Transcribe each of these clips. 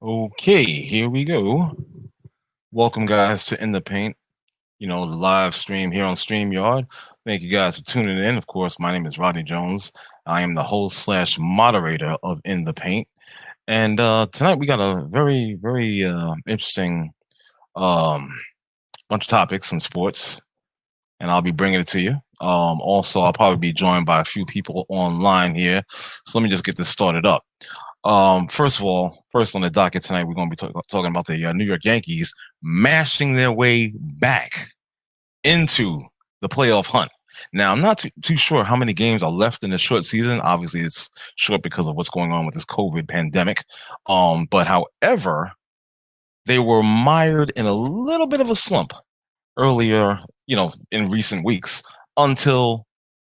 Okay, here we go. Welcome, guys, to In the Paint, the live stream here on StreamYard. Thank you guys for tuning in. Of course, my name is Rodney Jones. I am the host slash moderator of In the Paint. And tonight we got a very interesting um, bunch of topics in sports, and I'll be bringing it to you. Also, I'll probably be joined by a few people online here. So let me just get this started up. First of all, first on the docket tonight, we're going to be talking about the New York Yankees mashing their way back into the playoff hunt. Now, I'm not too sure how many games are left in the short season. Obviously, it's short because of what's going on with this COVID pandemic. But however, they were mired in a little bit of a slump earlier, in recent weeks until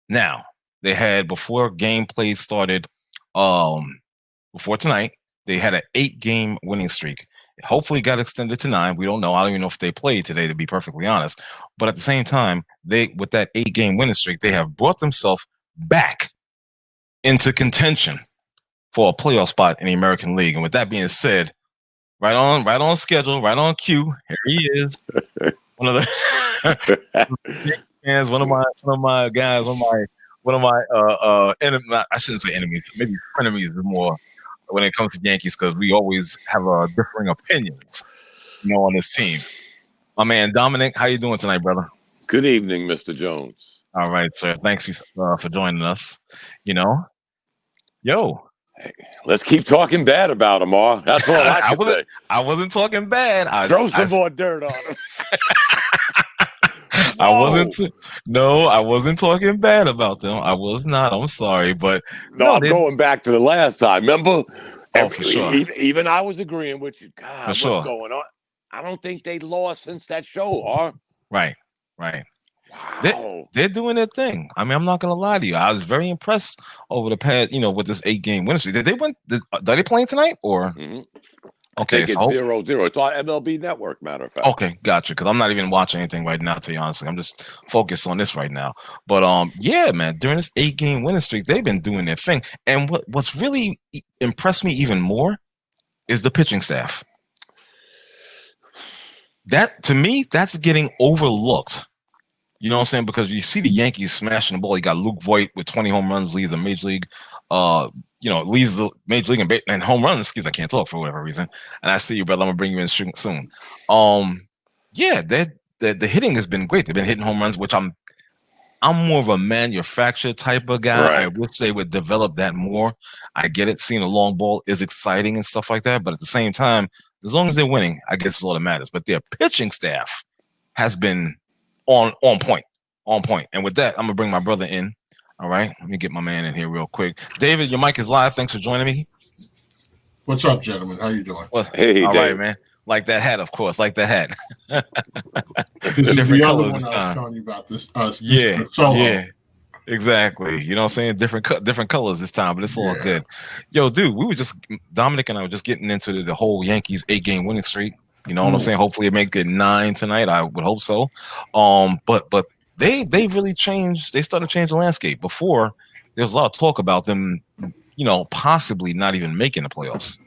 now. They had before game play started. Before tonight, they had an 8-game winning streak. Hopefully, it got extended to 9. We don't know. I don't even know if they played today, to be perfectly honest. But at the same time, with that 8-game winning streak, they have brought themselves back into contention for a playoff spot in the American League. And with that being said, right on schedule, right on cue. Here he is, one of the fans, one of my guys, one of my enemies. I shouldn't say enemies, maybe frenemies is more when it comes to Yankees, because we always have differing opinions, on this team. My man Dominic, how you doing tonight, brother? Good evening, Mr. Jones. All right, sir. Thanks for joining us. Yo. Hey, let's keep talking bad about him, all. That's all I can say. I wasn't talking bad. Throw some more dirt on him. I wasn't talking bad about them. I was not. I'm sorry, but I'm going back to the last time. Remember? For sure. Even I was agreeing with you. God, for what's sure. going on? I don't think they lost since that show, huh? Right. Wow. They're doing their thing. I mean, I'm not gonna lie to you. I was very impressed over the past, with this 8-game winning streak. Did they win? Are they playing tonight or? Mm-hmm. Okay, it's 0-0. It's on MLB Network, matter of fact. Okay, gotcha. Because I'm not even watching anything right now, to be honest. I'm just focused on this right now. But yeah, man, during this 8-game winning streak, they've been doing their thing. And what's really impressed me even more is the pitching staff. That, to me, that's getting overlooked. You know what I'm saying? Because you see the Yankees smashing the ball. You got Luke Voit with 20 home runs, leads the major league. Leads the major league and home runs. Excuse, I can't talk for whatever reason. And I see you, brother. I'm gonna bring you in soon. Yeah, the hitting has been great. They've been hitting home runs, which I'm more of a manufacturer type of guy. Right. I wish they would develop that more. I get it. Seeing a long ball is exciting and stuff like that. But at the same time, as long as they're winning, I guess it's all that matters. But their pitching staff has been on point. And with that, I'm gonna bring my brother in. All right, let me get my man in here real quick. David, your mic is live. Thanks for joining me. What's up, gentlemen? How you doing? Hey, all Dave. Right, man. Like that hat, of course. Like that hat. Different colors this time. I was telling you about this. Yeah, exactly. You know what I'm saying? Different colors this time, but it's all good. Yo, dude, Dominic and I were just getting into the whole Yankees 8-game winning streak. You know what I'm saying? Hopefully, it make it 9 tonight. I would hope so. But they really changed. They started to change the landscape. Before, there was a lot of talk about them, possibly not even making the playoffs.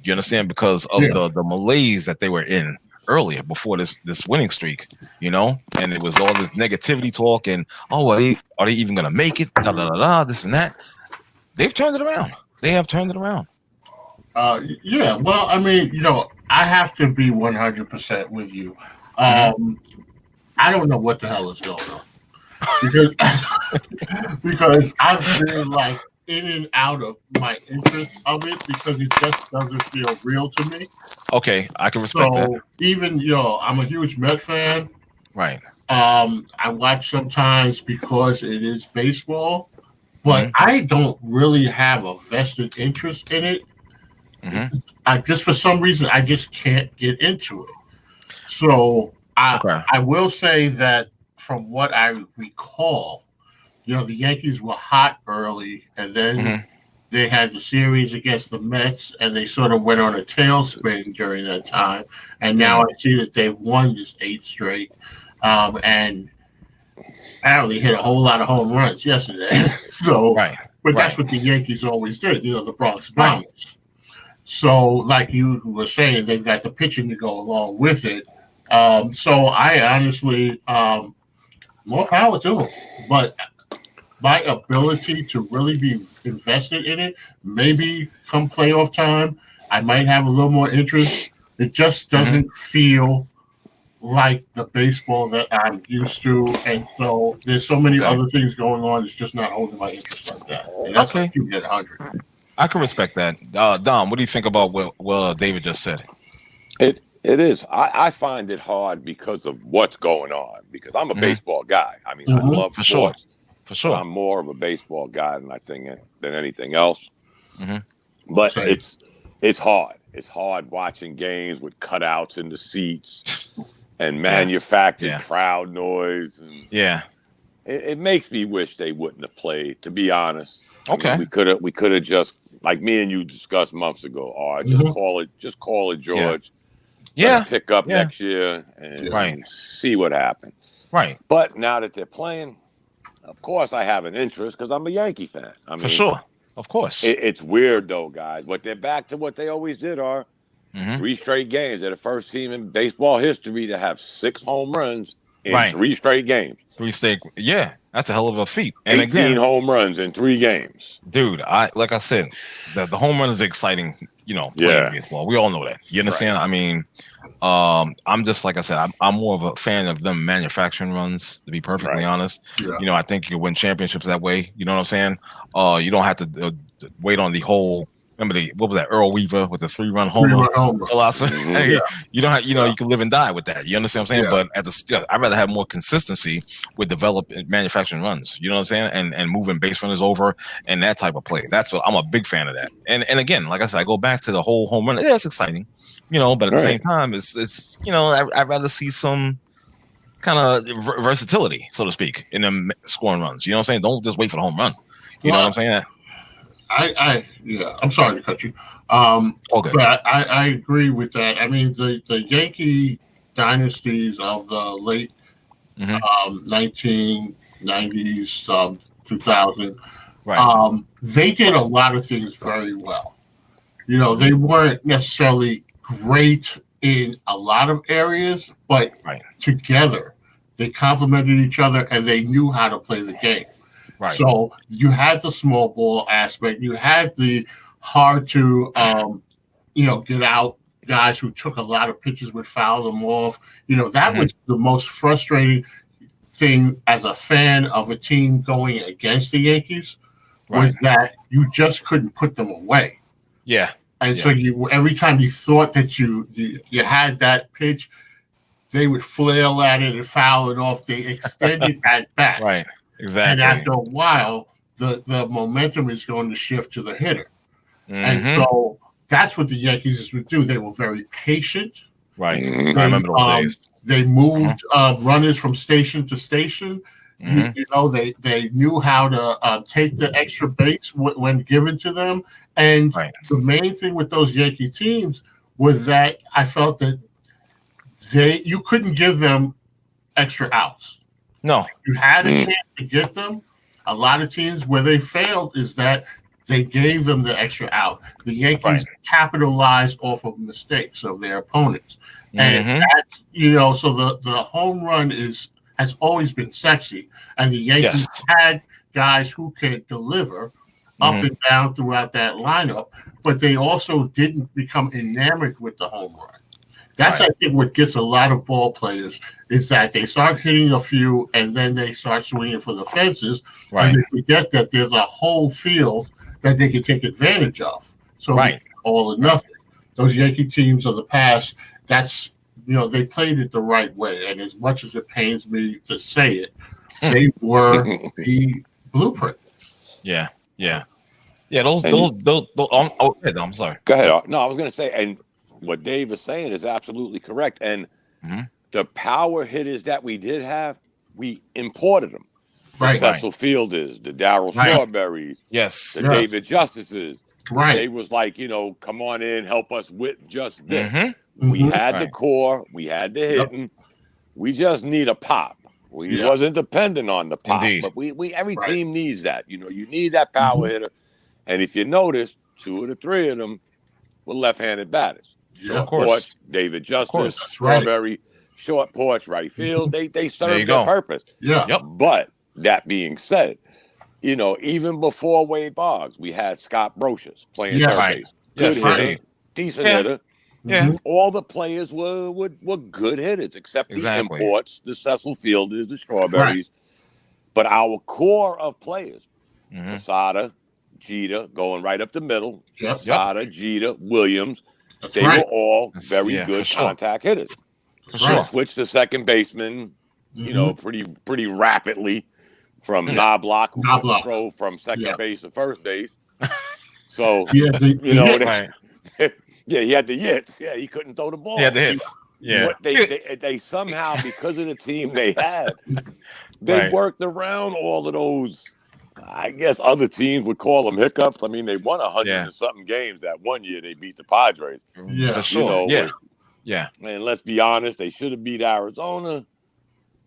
You understand? Because of the malaise that they were in earlier before this winning streak, and it was all this negativity talk and, are they even going to make it? This and that. They've turned it around. They have turned it around. Yeah. Well, I mean, I have to be 100% with you. I don't know what the hell is going on because I've been like in and out of my interest of it because it just doesn't feel real to me. Okay, I can respect that. Even I'm a huge Met fan. Right. I watch sometimes because it is baseball, but I don't really have a vested interest in it. I just for some reason I just can't get into it. So I will say that from what I recall, the Yankees were hot early, and then they had the series against the Mets, and they sort of went on a tailspin during that time. And now I see that they've won this 8th straight, and apparently hit a whole lot of home runs yesterday. So, but that's what the Yankees always did, the Bronx Bombers. So, like you were saying, they've got the pitching to go along with it. So I honestly, more power to them. But my ability to really be invested in it, maybe come playoff time, I might have a little more interest. It just doesn't feel like the baseball that I'm used to, and so there's so many other things going on. It's just not holding my interest like that, and that's like you get 100. I can respect that. Dom, what do you think about what David just said? It is. I find it hard because of what's going on. Because I'm a baseball guy. I mean, I love sports. For sure. I'm more of a baseball guy than anything else. But Same. it's hard. It's hard watching games with cutouts in the seats and manufactured crowd noise. And it makes me wish they wouldn't have played. To be honest, okay, I mean, we could have just, like me and you discussed months ago. Or just call it George. Pick up next year and see what happens. Right. But now that they're playing, of course, I have an interest because I'm a Yankee fan. I mean, for sure. Of course. It's weird, though, guys. But they're back to what they always did, 3 straight games. They're the first team in baseball history to have 6 home runs in 3 straight games. 3 straight. Yeah, that's a hell of a feat. And 18 home runs in 3 games. Dude, like I said, the home run is exciting, playing baseball. We all know that. You understand? Right. I mean, I'm just, like I said, I'm more of a fan of them manufacturing runs, to be perfectly honest. Yeah. I think you can win championships that way. You know what I'm saying? You don't have to wait on the whole. Remember what was that? Earl Weaver with the 3-run homer philosophy. You don't have, you can live and die with that. You understand what I'm saying? Yeah. But I'd rather have more consistency with developing manufacturing runs. You know what I'm saying? And moving base runners over and that type of play. That's what I'm a big fan of that. And again, like I said, I go back to the whole home run. Yeah, it's exciting. But at the same time, it's I'd rather see some kind of versatility, so to speak, in them scoring runs. You know what I'm saying? Don't just wait for the home run. You know what I'm saying? I'm sorry to cut you. Okay. But I agree with that. I mean, the Yankee dynasties of the late 1990s, 2000, they did a lot of things very well. They weren't necessarily great in a lot of areas, but together they complemented each other and they knew how to play the game. Right. So you had the small ball aspect. You had the hard to, get out guys who took a lot of pitches, would foul them off. That was the most frustrating thing as a fan of a team going against the Yankees was that you just couldn't put them away. Yeah. And so every time you thought that you had that pitch, they would flail at it and foul it off. They extended at bat. Right. Exactly. And after a while, the momentum is going to shift to the hitter. And so that's what the Yankees would do. They were very patient. Right. I remember those days. They moved runners from station to station. They knew how to take the extra base when given to them. And the main thing with those Yankee teams was that I felt that you couldn't give them extra outs. No. You had a chance to get them. A lot of teams where they failed is that they gave them the extra out. The Yankees capitalized off of mistakes of their opponents. And that's, so the home run has always been sexy. And the Yankees had guys who can deliver up and down throughout that lineup, but they also didn't become enamored with the home run. That's, I think, what gets a lot of ball players is that they start hitting a few and then they start swinging for the fences. And they forget that there's a whole field that they can take advantage of. So all or nothing. Those Yankee teams of the past, that's, they played it the right way. And as much as it pains me to say it, they were the blueprint. Yeah. Those. I'm sorry. Go ahead. No, I was going to say, and what Dave is saying is absolutely correct. And the power hitters that we did have, we imported them. The Cecil Fielders, the Darryl Strawberries, the David Justices. They was like, come on in, help us with just this. We had the core, we had the hitting. We just need a pop. We wasn't dependent on the pop, but we every team needs that. You need that power hitter. And if you notice, 2 of the 3 of them with left-handed batters. Yeah, Short porch, David Justice, Strawberry, short porch, right field. They served their purpose. Yeah. Yep. But that being said, even before Wade Boggs, we had Scott Brocious playing third base. Good hitter, decent hitter. Yeah. All the players were good hitters, except the imports, the Cecil Fielders, the Strawberries. But our core of players, Posada, Jeter, going right up the middle, Posada, Jeter, Williams, they were all very good contact hitters. For Switched to second baseman, pretty rapidly from Knobloch, who could throw from second base to first base. So, he had the yips. Yeah, he couldn't throw the ball. Yeah, the hits. Yeah. But they somehow, because of the team they had, they worked around all of those. I guess other teams would call them hiccups. I mean, they won 100 and something games that one year. They beat the Padres. Yeah, for sure. And let's be honest, they should have beat Arizona.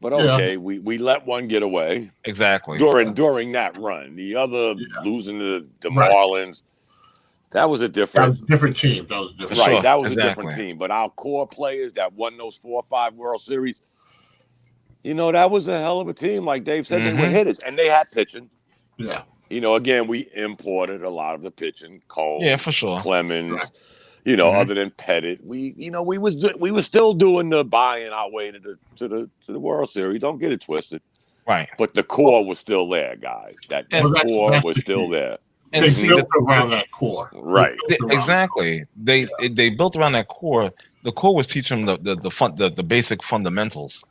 But okay, we let one get away. Exactly. During that run. The other losing to the Marlins, that was a different team. That was different. Right, that was a different team. But our core players that won those 4 or 5 World Series, that was a hell of a team. Like Dave said, they were hitters. And they had pitching. Yeah. Again, we imported a lot of the pitching. Cole, for sure. Clemens, other than Pettit. We was still doing the buying our way to the World Series. Don't get it twisted. Right. But the core was still there, guys. That core was still there. And they built around that core. Right. Exactly. They built around that core. The core was teaching them the basic fundamentals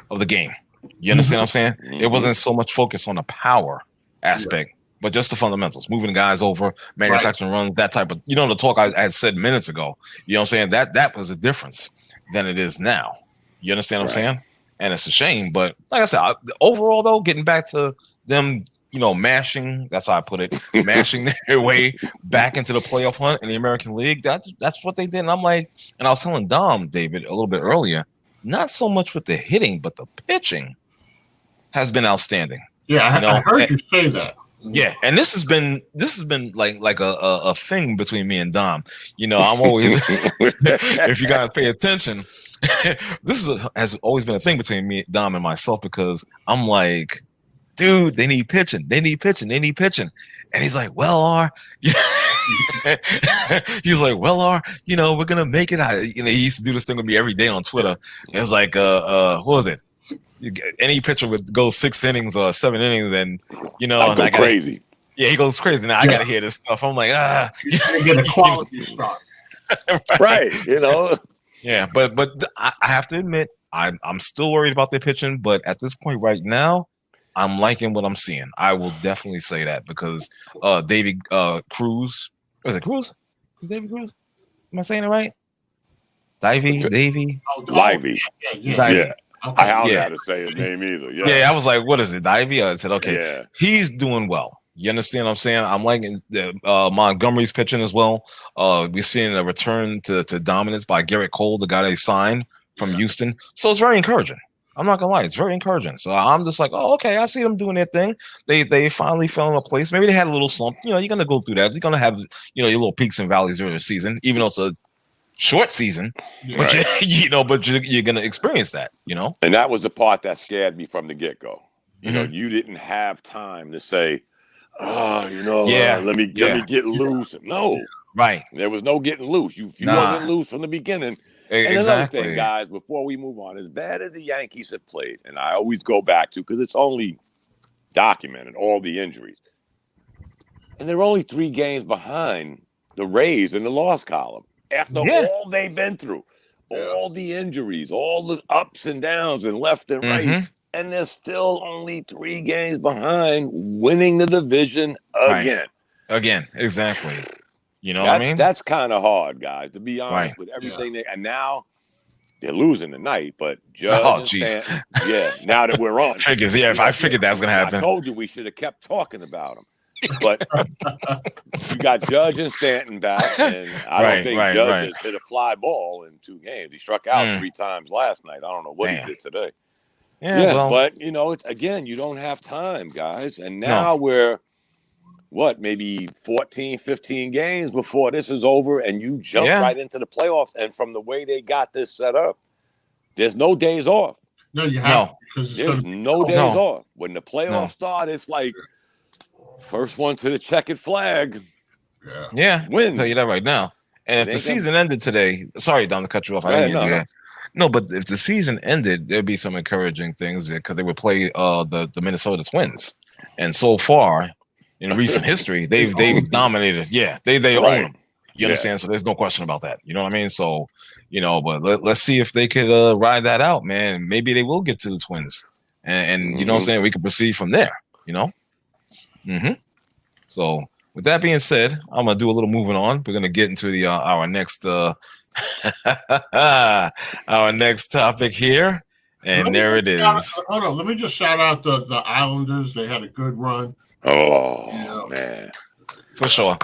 of the game. You understand what I'm saying? It wasn't so much focused on the power aspect, but just the fundamentals, moving guys over, manufacturing runs, that type of, the talk I had said minutes ago. You know what I'm saying? That was a difference than it is now. You understand what I'm saying? And it's a shame, but like I said, overall though, getting back to them, mashing, that's how I put it, mashing their way back into the playoff hunt in the American League. That's what they did. And I'm like, and I was telling Dom, David, a little bit earlier, not so much with the hitting, but the pitching has been outstanding. Yeah, I heard you say that. Yeah, and this has been like a thing between me and Dom. I'm always, if you guys pay attention, has always been a thing between me, Dom, and myself, because I'm like, dude, they need pitching. And he's like, well, he's like, well, we're gonna make it. He used to do this thing with me every day on Twitter. It was like, what was it? Any pitcher would go 6 innings or 7 innings, and I go crazy. Yeah, he goes crazy. Now I gotta hear this stuff. I'm like, you get a quality start. Right. Yeah, but I have to admit, I'm still worried about their pitching. But at this point right now, I'm liking what I'm seeing. I will definitely say that because David Cruz, was it Cruz? Is David Cruz? Am I saying it right? Davey. Livey. Yeah. Okay. I don't know how to say his name either. Yeah, I was like, what is it, Divey? I said, okay, he's doing well. You understand what I'm saying? I'm liking Montgomery's pitching as well. We're seeing a return to dominance by Garrett Cole, the guy they signed from Houston. So it's very encouraging. I'm not gonna lie, it's very encouraging. So I'm just like, oh, okay, I see them doing their thing. They finally fell in a place. Maybe they had a little slump. You're gonna go through that. You're gonna have your little peaks and valleys during the season, even though it's a short season, but you're gonna experience that, And that was the part that scared me from the get-go. You didn't have time to say, let me get loose. No, right. There was no getting loose. You wasn't loose from the beginning. And another thing, guys, before we move on, as bad as the Yankees have played, and I always go back to because it's only documented all the injuries, and they're only 3 games behind the Rays in the loss column. After all they've been through, all the injuries, all the ups and downs and left and right, and they're still only 3 games behind winning the division again. Again, exactly. What I mean? That's kind of hard, guys, to be honest with everything. And now they're losing tonight, but Judge now that we're on. I figured that was going to happen. I told you we should have kept talking about them. But you got Judge and Stanton back, and I don't think Judge has hit a fly ball in 2 games. He struck out 3 times last night. I don't know what he did today. But it's again, you don't have time, guys. And now we're maybe 14, 15 games before this is over, and you jump right into the playoffs. And from the way they got this set up, there's no days off. No, you have because there's no days off. When the playoffs start, it's like first one to the checkered flag. Yeah, wins. I'll tell you that right now. And if the season ended today, sorry, Don, to cut you off. I didn't mean to. No, but if the season ended, there'd be some encouraging things because they would play the Minnesota Twins, and so far in recent history, they've dominated. Yeah, they own them. You understand? So there's no question about that. You know what I mean? So but let's see if they could ride that out, man. Maybe they will get to the Twins, and you know what I'm saying. We can proceed from there. So with that being said, I'm gonna do a little moving on. We're gonna get into the our next our next topic here, and there it is. Hold on, let me just shout out the Islanders. They had a good run. Oh man, for sure.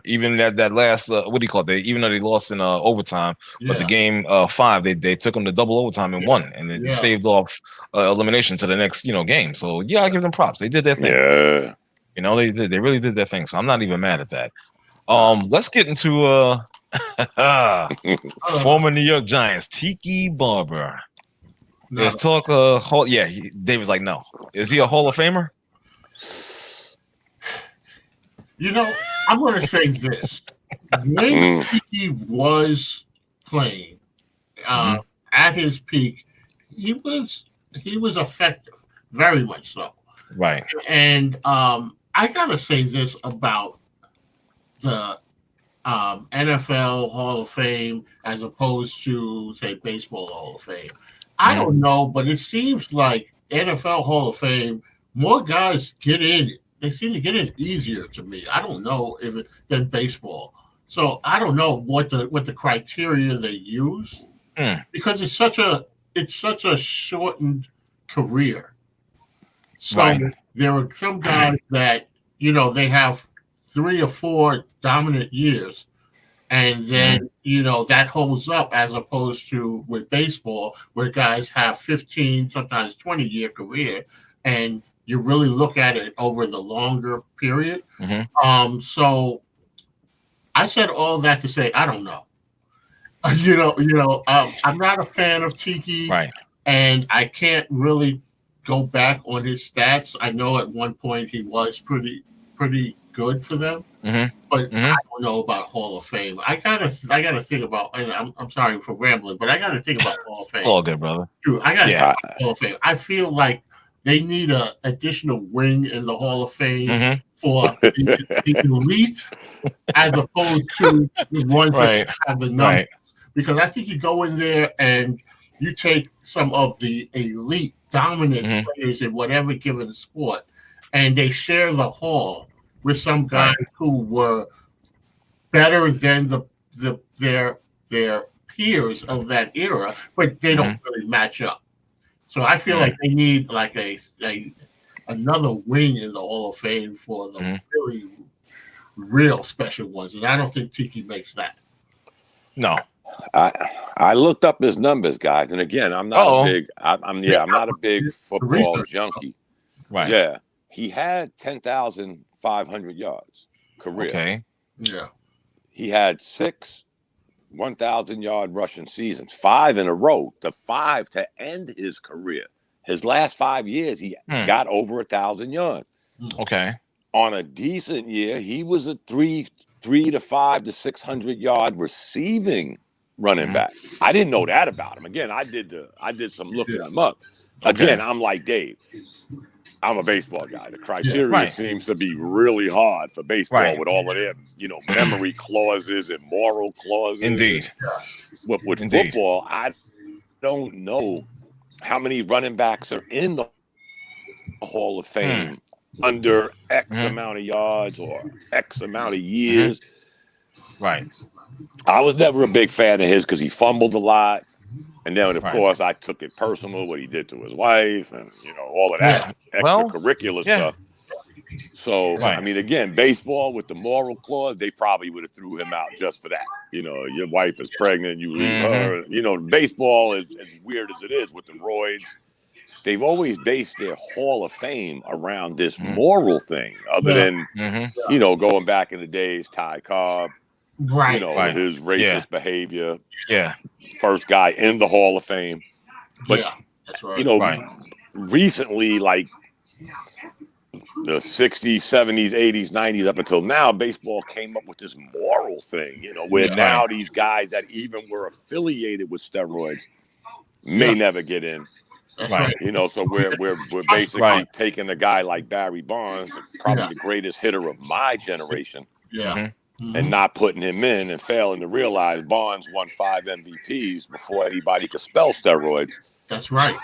Even that last what do you call it? Even though they lost in overtime, but the game 5 they took them to double overtime and won, and it saved off elimination to the next game. So I give them props. They did their thing. Yeah. They really did their thing. So I'm not even mad at that. Let's get into former New York Giants Tiki Barber. Let's talk. David's like, no. Is he a Hall of Famer? I'm going to say this: when Tiki was playing at his peak, he was effective, very much so. Right. And I gotta say this about the NFL Hall of Fame as opposed to, say, Baseball Hall of Fame. I don't know, but it seems like NFL Hall of Fame, more guys get in. They seem to get in easier to me. I don't know than baseball. So I don't know what the criteria they use because it's such a shortened career. So there are some guys that, they have 3 or 4 dominant years, and then, that holds up as opposed to with baseball where guys have 15, sometimes 20-year career, and you really look at it over the longer period. So I said all that to say, I don't know. I'm not a fan of Tiki, and I can't really go back on his stats. I know at one point he was pretty good for them, but I don't know about Hall of Fame. I gotta think about. And I'm sorry for rambling, but I gotta think about Hall of Fame. It's all good, brother. Dude, I gotta think about Hall of Fame. I feel like they need an additional wing in the Hall of Fame for the elite, as opposed to the ones that have the numbers. Because I think you go in there and you take some of the elite dominant players in whatever given sport, and they share the hall with some guys who were better than their peers of that era, but they don't really match up. So I feel like they need like another wing in the Hall of Fame for the really real special ones, and I don't think Tiki makes that. No. I looked up his numbers, guys, and again, I'm not I'm not a big football junkie. Right. Yeah. He had 10,500 yards career. Okay. Yeah. He had 6 1,000-yard rushing seasons, 5 in a row, the 5 to end his career. His last 5 years, he got over 1,000 yards. Okay. On a decent year, he was a 3 to 5 to 600-yard receiving running back. I didn't know that about him. Again, I did some looking him up. Again, I'm like Dave. I'm a baseball guy. The criteria seems to be really hard for baseball with all of their, memory clauses and moral clauses. Indeed. With football, I don't know how many running backs are in the Hall of Fame under X amount of yards or X amount of years. Right. I was never a big fan of his because he fumbled a lot. And then, of course, I took it personal what he did to his wife and, all of that extracurricular stuff. So, I mean, again, baseball with the moral clause, they probably would have threw him out just for that. Your wife is pregnant, you leave her. Baseball, as weird as it is with the roids, they've always based their Hall of Fame around this moral thing, other than going back in the days, Ty Cobb, his racist behavior, first guy in the Hall of Fame. But that's right. Recently, like the 60s, 70s, 80s, 90s, up until now, baseball came up with this moral thing, where now these guys that even were affiliated with steroids may never get in. That's right. So we're basically taking a guy like Barry Bonds, probably the greatest hitter of my generation, and not putting him in, and failing to realize Bonds won 5 MVPs before anybody could spell steroids. That's right.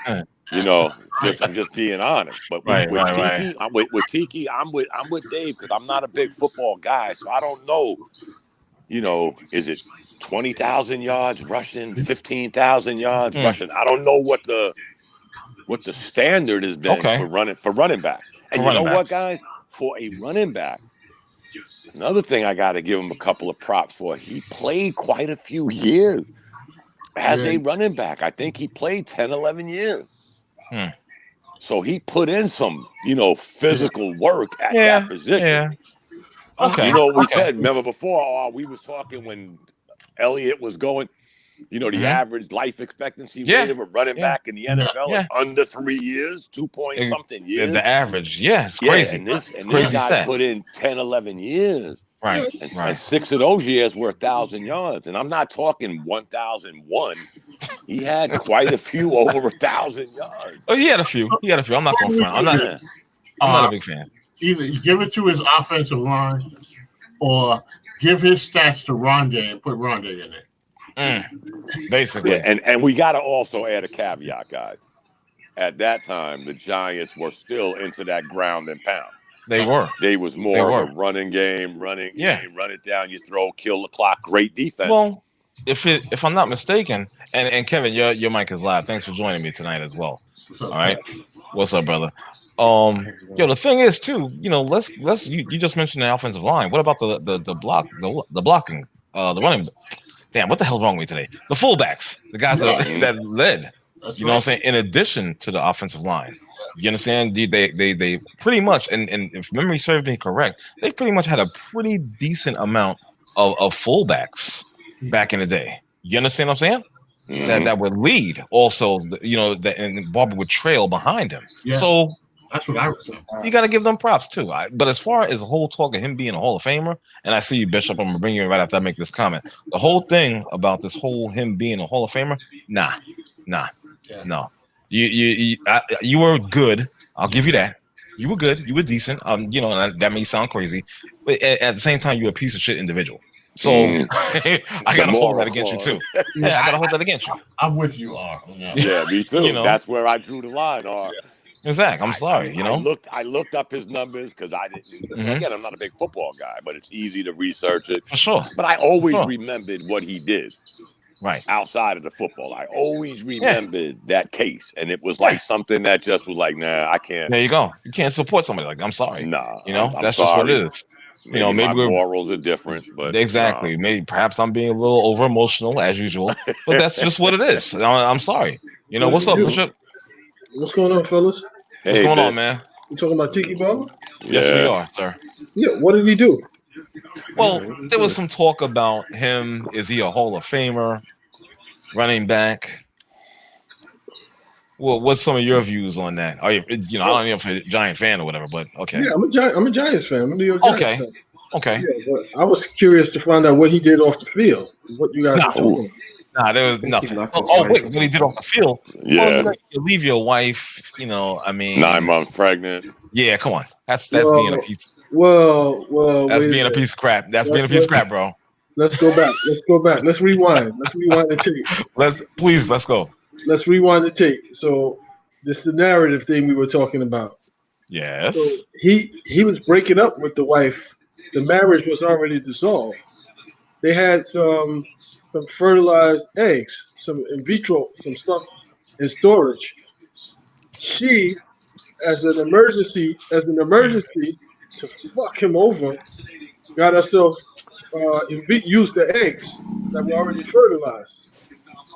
I'm just being honest. But with Tiki, I'm with Dave, because I'm not a big football guy, so I don't know. Is it 20,000 yards rushing, 15,000 yards rushing? I don't know what the standard has been for running back. And you know what, guys? For a running back, another thing I got to give him a couple of props for. He played quite a few years as a running back. I think he played 10, 11 years. So he put in some, physical work at that position. Yeah. Okay. We said, remember before, we was talking when Elliott was going, the average life expectancy rate of a running back in the NFL is under 3 years, 2 point something years. The average, it's crazy. And this guy put in 10, 11 years. Right. And 6 of those years were 1,000 yards. And I'm not talking 1,001. He had quite a few over 1,000 yards. Oh, he had a few. I'm not going front. I'm not a big fan. Either give it to his offensive line, or give his stats to Rondé and put Rondé in it. Basically. And we got to also add a caveat, guys. At that time, the Giants were still into that ground and pound. They were. They was more of a running game, run it down, you throw, kill the clock, great defense. Well, if I'm not mistaken, and Kevin, your mic is live. Thanks for joining me tonight as well. All right. What's up, brother? The thing is too, let's you just mentioned the offensive line. What about the blocking, the running? Damn, what the hell's wrong with me today? The fullbacks, the guys that led. What I'm saying? In addition to the offensive line. You understand? They pretty much, and if memory serves me correct, they pretty much had a pretty decent amount of fullbacks back in the day. You understand what I'm saying? That would lead also, and Barber would trail behind him. Yeah. So that's what I was saying. You got to give them props too. But as far as the whole talk of him being a Hall of Famer, and I see you, Bishop, I'm gonna bring you in right after I make this comment. The whole thing about this whole him being a Hall of Famer, no. You were good. I'll give you that. You were good. You were decent. That may sound crazy, but at the same time, you're a piece of shit individual. So I gotta hold that against you too. Yeah, I gotta hold that against you. I'm with you, R. Yeah, me too. That's where I drew the line, R. Exactly. I'm sorry. I looked up his numbers because I didn't. Again, I'm not a big football guy, but it's easy to research it for sure. But I always remembered what he did. Right. Outside of the football, I always remembered that case, and it was like something that just was like, nah, I can't. There you go. You can't support somebody like that. I'm sorry. Nah, that's just what it is. Maybe my morals are different, but exactly. Maybe perhaps I'm being a little over emotional as usual, but that's just what it is. I'm sorry. What's up, Bishop? What's going on, fellas? What's going on, man? You talking about Tiki Barber? Yes, we are, sir. Yeah. What did he do? Well, there was some talk about him. Is he a Hall of Famer? Running back. Well, what's some of your views on that? Are you, I don't know if you're a Giant fan or whatever, but okay. Yeah, I'm a Giants fan. I'm a New York Giants fan. Okay. Yeah, but I was curious to find out what he did off the field. What you guys are talking about. Nah, there was nothing. Wait, what he did off the field? Yeah. Well, you leave your wife, 9 months pregnant. Yeah, come on. That's being a piece. Well. That's being a piece of crap. That's being a piece of crap, bro. Let's go back. Let's rewind. Let's rewind the tape. Let's go. Let's rewind the tape. So this is the narrative thing we were talking about. Yes. So he was breaking up with the wife. The marriage was already dissolved. They had some fertilized eggs, some in vitro, some stuff in storage. She, as an emergency to fuck him over, got herself used the eggs that were already fertilized.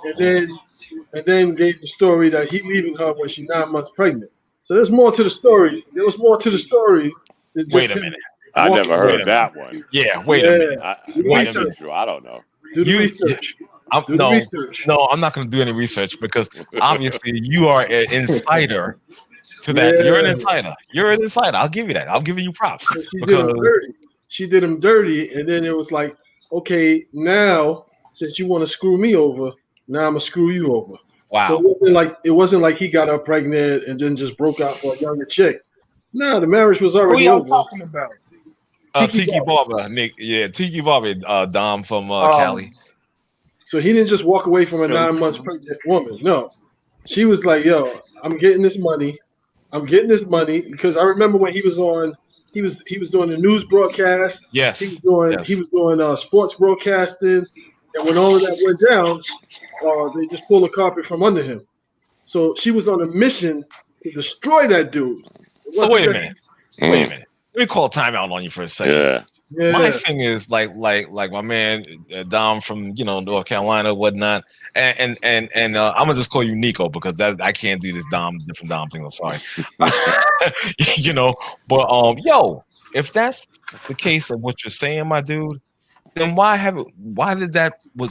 and then gave the story that he leaving her when she's 9 months pregnant. So there's more to the story. There was more to the story than just Wait a him minute. I walking never away. heard that one. Yeah, wait a minute. Do the Might be research. true. I don't know. Do the research. Do the research. No, I'm not going to do any research because obviously you are an insider to that. You're an insider. You're an insider. I'll give you that. I'll give you props. So she did him dirty, and then it was like, okay, now since you want to screw me over, now I'm gonna screw you over. Wow. So it wasn't like he got her pregnant and then just broke out for a younger chick. No, the marriage was already over. Who y'all talking about? Tiki Barber, Nick. Yeah, Tiki Barber, Dom from Cali. So he didn't just walk away from a 9 months pregnant woman. No, she was like, "Yo, I'm getting this money. I'm getting this money," because I remember when he was on. He was doing the news broadcast. Yes. He was doing sports broadcasting, and when all of that went down, they just pulled the carpet from under him. So she was on a mission to destroy that dude. So wait a minute. Wait a minute. Let me call timeout on you for a second. Yeah. My thing is like my man Dom from North Carolina, whatnot, and I'm gonna just call you Nico because I can't do this different Dom thing. I'm sorry, But if that's the case of what you're saying, my dude, then was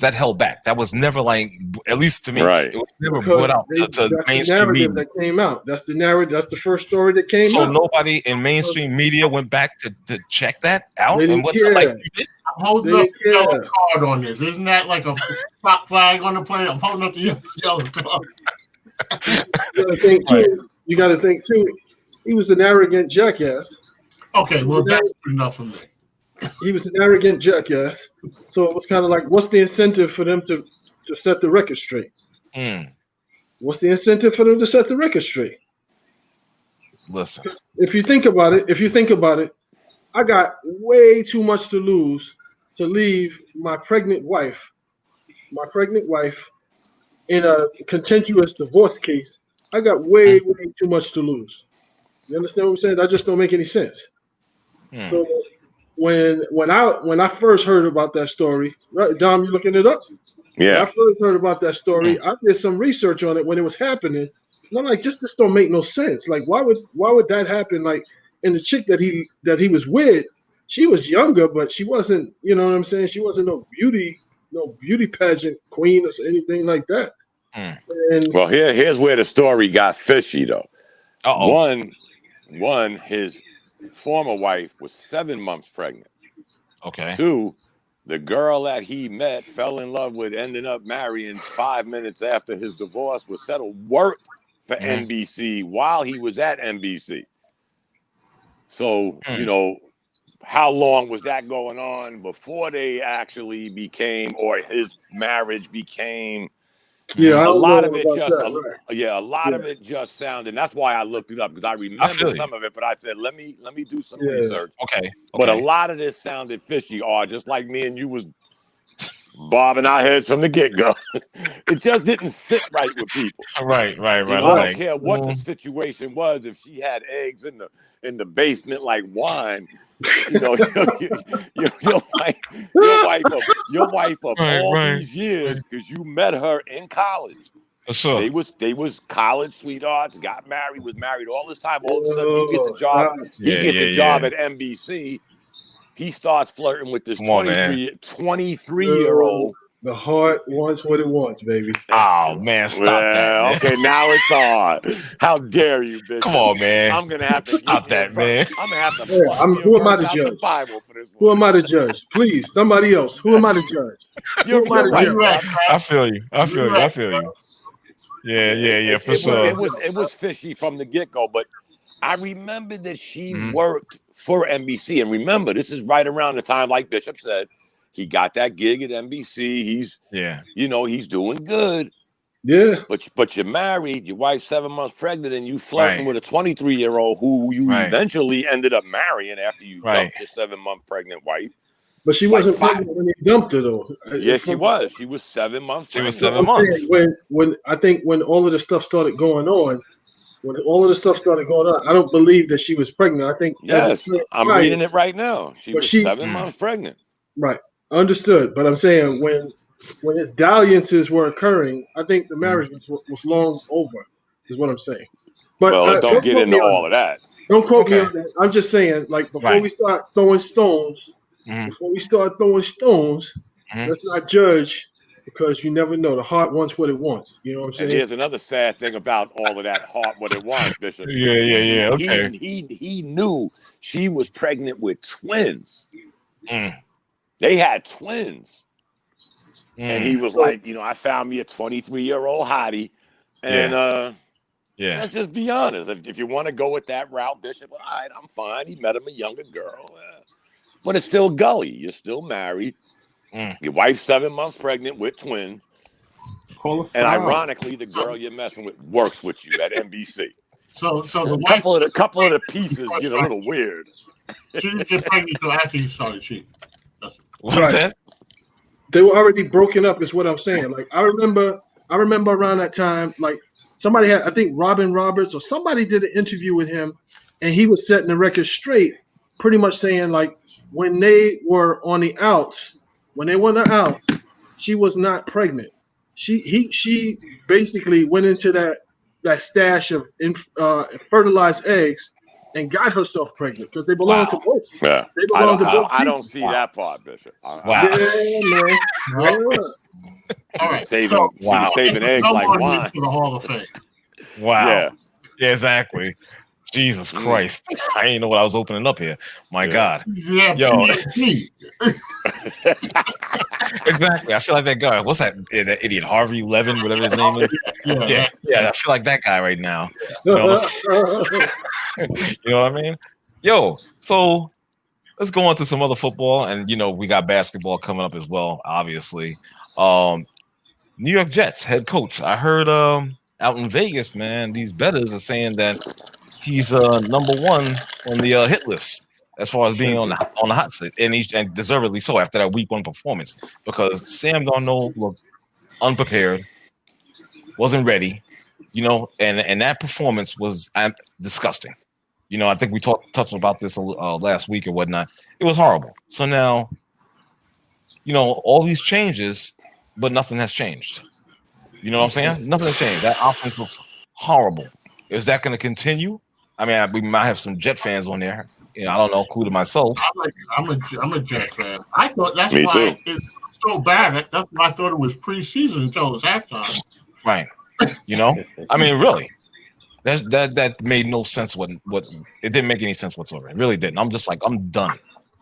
that held back? That was never like, at least to me, right. It was never brought out to mainstream media. That came out. That's the narrative. That's the first story that came out. So nobody in mainstream media went back to check that out. They And what care. like you did? I'm holding up the yellow card on this. Isn't that like a stop flag on the plane? I'm holding up the yellow card. You got to think too. He was an arrogant jackass. Okay, well that's enough for me. He was an arrogant jackass. So it was kind of like, what's the incentive for them to set the record straight? What's the incentive for them to set the record straight? Listen. If you think about it, I got way too much to lose to leave my pregnant wife in a contentious divorce case. I got way too much to lose. You understand what I'm saying? That just don't make any sense. So when I first heard about that story, right, Dom, you looking it up? Yeah. When I first heard about that story, I did some research on it when it was happening. And I'm like, just this don't make no sense. Like, why would that happen? Like, and the chick that he was with, she was younger, but she wasn't, you know what I'm saying? She wasn't no beauty pageant queen or anything like that. And well, here's where the story got fishy though. One, his former wife was 7 months pregnant. Okay. 2, the girl that he met, fell in love with, ended up marrying 5 minutes after his divorce was settled, worked for NBC while he was at NBC. So, how long was that going on before they actually became, or his marriage became? Yeah, a lot of it just sounded. And that's why I looked it up, because I remember some of it. But I said, let me do some research. Okay. But a lot of this sounded fishy, or just like me and you was bobbing our heads from the get-go. It just didn't sit right with people. Right. I don't care what the situation was. If she had eggs in the basement like wine, your wife of all these years, because you met her in college. Sure. They was college sweethearts, got married, was married all this time. All of a sudden he gets a job. Job at NBC. He starts flirting with this 23-year-old. The heart wants what it wants, baby. Oh, man, stop that. Man. Okay, now it's hard. How dare you, bitch? Come on, man. I'm going to have to stop that, man. I'm going to have to who am I to judge? Who am I to judge? Please, somebody else. Who am I to judge? You're right. I feel you. Yeah, for sure. It was fishy from the get-go, but I remember that she worked for NBC. And remember, this is right around the time, like Bishop said, he got that gig at NBC. He's doing good. Yeah. But you're married, your wife's 7 months pregnant, and you flirting with a 23-year-old who you eventually ended up marrying after you dumped your 7-month pregnant wife. But she wasn't pregnant when he dumped her, though. Yes, she was. She was 7 months pregnant. She was 7 months. When all of the stuff started going on, I don't believe that she was pregnant. I think I'm reading it right now. She was 7 months pregnant. Right. Understood. But I'm saying when his dalliances were occurring, I think the marriage was long over. Is what I'm saying. But don't get into all of that. Don't quote me on that. I'm just saying, like, before we start throwing stones, let's not judge, because you never know. The heart wants what it wants. You know what I'm saying? And here's another sad thing about all of that heart, what it wants, Bishop. Yeah. Okay. He knew she was pregnant with twins. They had twins. And he was like, I found me a 23-year-old hottie. And let's just be honest. If you want to go with that route, Bishop, all right, I'm fine. He met him a younger girl. But it's still gully. You're still married. Your wife's 7 months pregnant with twins. And ironically, the girl you're messing with works with you at NBC. So the couple of the pieces get a little weird. She didn't get pregnant until after he started cheating. What's that? They were already broken up, is what I'm saying. Like, I remember around that time, like, somebody had, I think Robin Roberts or somebody did an interview with him, and he was setting the record straight, pretty much saying, like, when they were on the outs, she was not pregnant. She basically went into that stash of fertilized eggs and got herself pregnant because they belong to both. Yeah, they belong to both. I don't see that part, Bishop. Wow. Yeah, man. All right. Saving eggs like wine. To the Hall of Fame. Wow. Yeah, exactly. Jesus Christ. I didn't know what I was opening up here. My God. Yeah, yo. Exactly. I feel like that guy. What's that idiot? Harvey Levin, whatever his name is. Yeah. I feel like that guy right now. You know what I mean? Yo, so let's go on to some other football. And, we got basketball coming up as well, obviously. New York Jets head coach. I heard out in Vegas, man, these bettors are saying that he's number one on the hit list as far as being on the hot seat, and deservedly so after that week 1 performance, because Sam Darnold looked unprepared, wasn't ready, and that performance was disgusting. I think we touched about this last week or whatnot. It was horrible. So now, all these changes, but nothing has changed. You know what I'm saying? Nothing has changed. That offense looks horrible. Is that going to continue? I mean, we might have some Jet fans on there. I don't know, including myself. I'm a Jet fan. I thought that's Me why too. it's so bad. That's why I thought it was preseason until it was halftime. Right. I mean, really. That made no sense. What it didn't make any sense whatsoever. It really didn't. I'm just like, I'm done.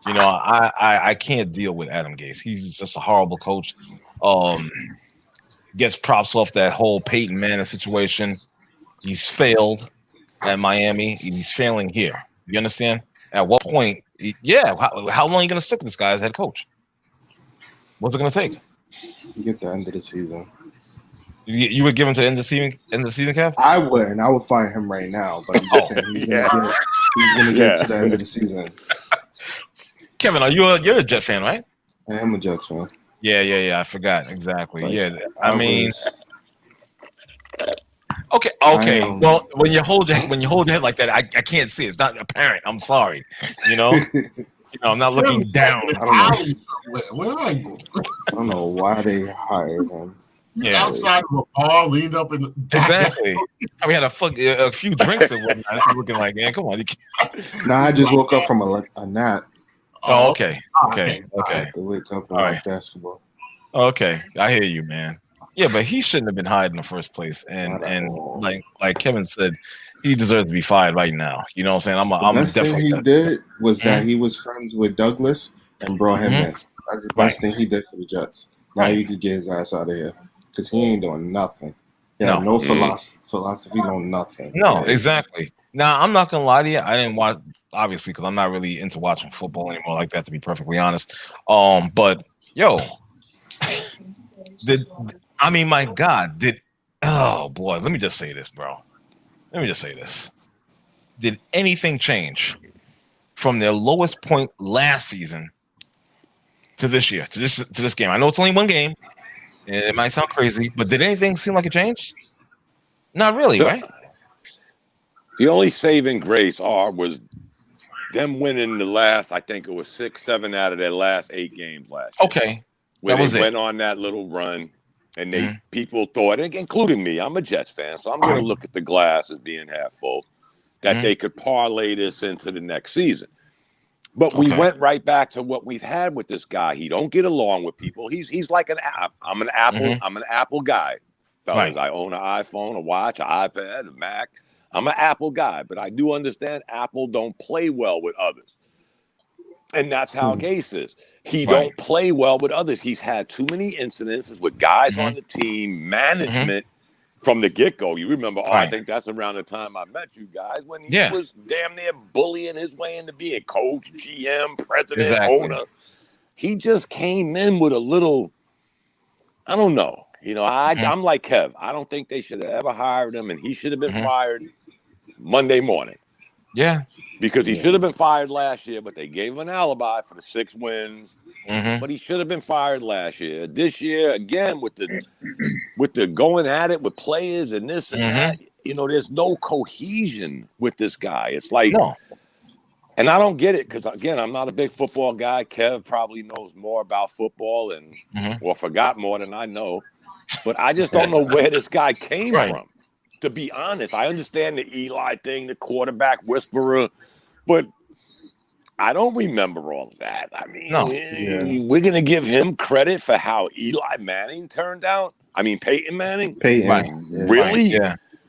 I can't deal with Adam Gase. He's just a horrible coach. Gets props off that whole Peyton Manning situation. He's failed at Miami. He's failing here. You understand? At what point? How long are you going to stick with this guy as head coach? What's it going to take? You get the end of the season. You would give him to end of the season, Kev? I wouldn't. I would fire him right now. But I'm just saying he's going to get to the end of the season. Kevin, you're a Jet fan, right? I am a Jets fan. Yeah. I forgot exactly. Like, I mean. Okay. Well, when you hold your head like that, I can't see. It's not apparent. I'm sorry. I'm not looking down. Where are you? I don't know why they hired him. Yeah. Outside of a bar, leaned up in the exactly. We had a few drinks and whatnot. Looking like, man, come on. Nah, I just woke up from a nap. Oh, okay. I have to wake up and watch basketball. Okay, I hear you, man. Yeah, but he shouldn't have been hired in the first place. And like Kevin said, he deserves to be fired right now. You know what I'm saying? I'm best definitely. Thing he did was that he was friends with Douglas and brought him in. That's the best thing he did for the Jets. Now you could get his ass out of here because he ain't doing nothing. He had no philosophy, no nothing. No, exactly. Now I'm not gonna lie to you. I didn't watch, obviously, because I'm not really into watching football anymore like that, to be perfectly honest. But yo. My God, oh boy, let me just say this, bro. Did anything change from their lowest point last season to this year, to this game? I know it's only one game, and it might sound crazy, but did anything seem like it changed? Not really, right? The only saving grace was them winning the last, I think it was 6, 7 out of their last 8 games last year. Okay. where they went on that little run, and they people thought, including me, I'm a Jets fan, so I'm going to look at the glass as being half full, that they could parlay this into the next season. But we went right back to what we've had with this guy. He don't get along with people. He's like I'm an Apple. I'm an Apple guy, fellas. I own an iPhone, a watch, an iPad, a Mac. I'm an Apple guy, but I do understand Apple don't play well with others. And that's how Gase is. He don't play well with others. He's had too many incidences with guys on the team, management from the get-go. You remember, I think that's around the time I met you guys, when he was damn near bullying his way into being coach, GM, president, owner. He just came in with a little, I don't know. You know, I'm like Kev. I don't think they should have ever hired him, and he should have been fired Monday morning. Yeah. Because he should have been fired last year, but they gave him an alibi for the 6 wins. But he should have been fired last year. This year, again, with the going at it with players and this and that, you know, there's no cohesion with this guy. It's like, and I don't get it because, again, I'm not a big football guy. Kev probably knows more about football and or forgot more than I know. But I just don't know where this guy came from. To be honest, I understand the Eli thing, the quarterback whisperer, but I don't remember all of that. I mean, we're going to give him credit for how Eli Manning turned out. I mean, Peyton Manning? Really?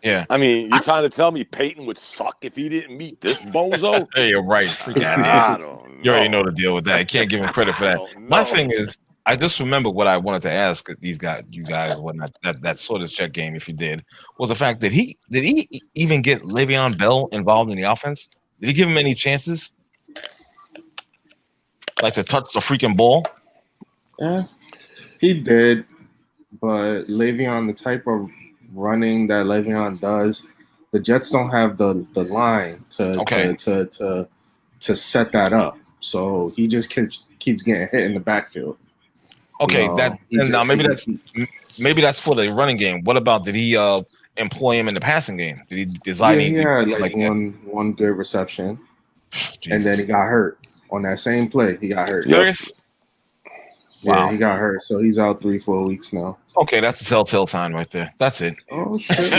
Yeah. I mean, you're trying to tell me Peyton would suck if he didn't meet this bozo? Hey, you're right. I don't know. You already know the deal with that. You can't give him credit for that. My thing is, I just remember what I wanted to ask you guys, whatnot, that sort of check game, if you did, was the fact that did he even get Le'Veon Bell involved in the offense? Did he give him any chances? Like to touch the freaking ball? Yeah, he did. But Le'Veon, the type of running that Le'Veon does, the Jets don't have the line to set that up. So he just keeps getting hit in the backfield. Okay, now maybe that's for the running game. What about, did he employ him in the passing game? Did he design anything? Yeah, like one good reception, and then he got hurt on that same play. He got hurt. Serious? Yeah, he got hurt, so he's out 3-4 weeks now. Okay, that's a telltale sign right there. That's it. Oh shit!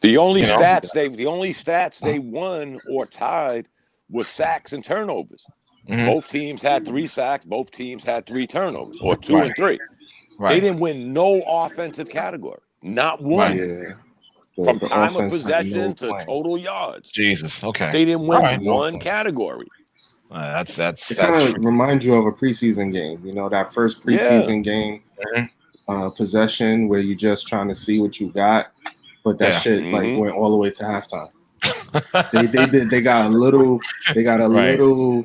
The only stats they won or tied was sacks and turnovers. Both teams had 3 sacks. Both teams had 3 turnovers, or 2 and 3. They didn't win no offensive category, not one. From time of possession to total yards. Jesus. Okay. They didn't win one category. That's kind of reminds you of a preseason game. You know, that first preseason game possession where you're just trying to see what you got, but that shit like went all the way to halftime. They got a little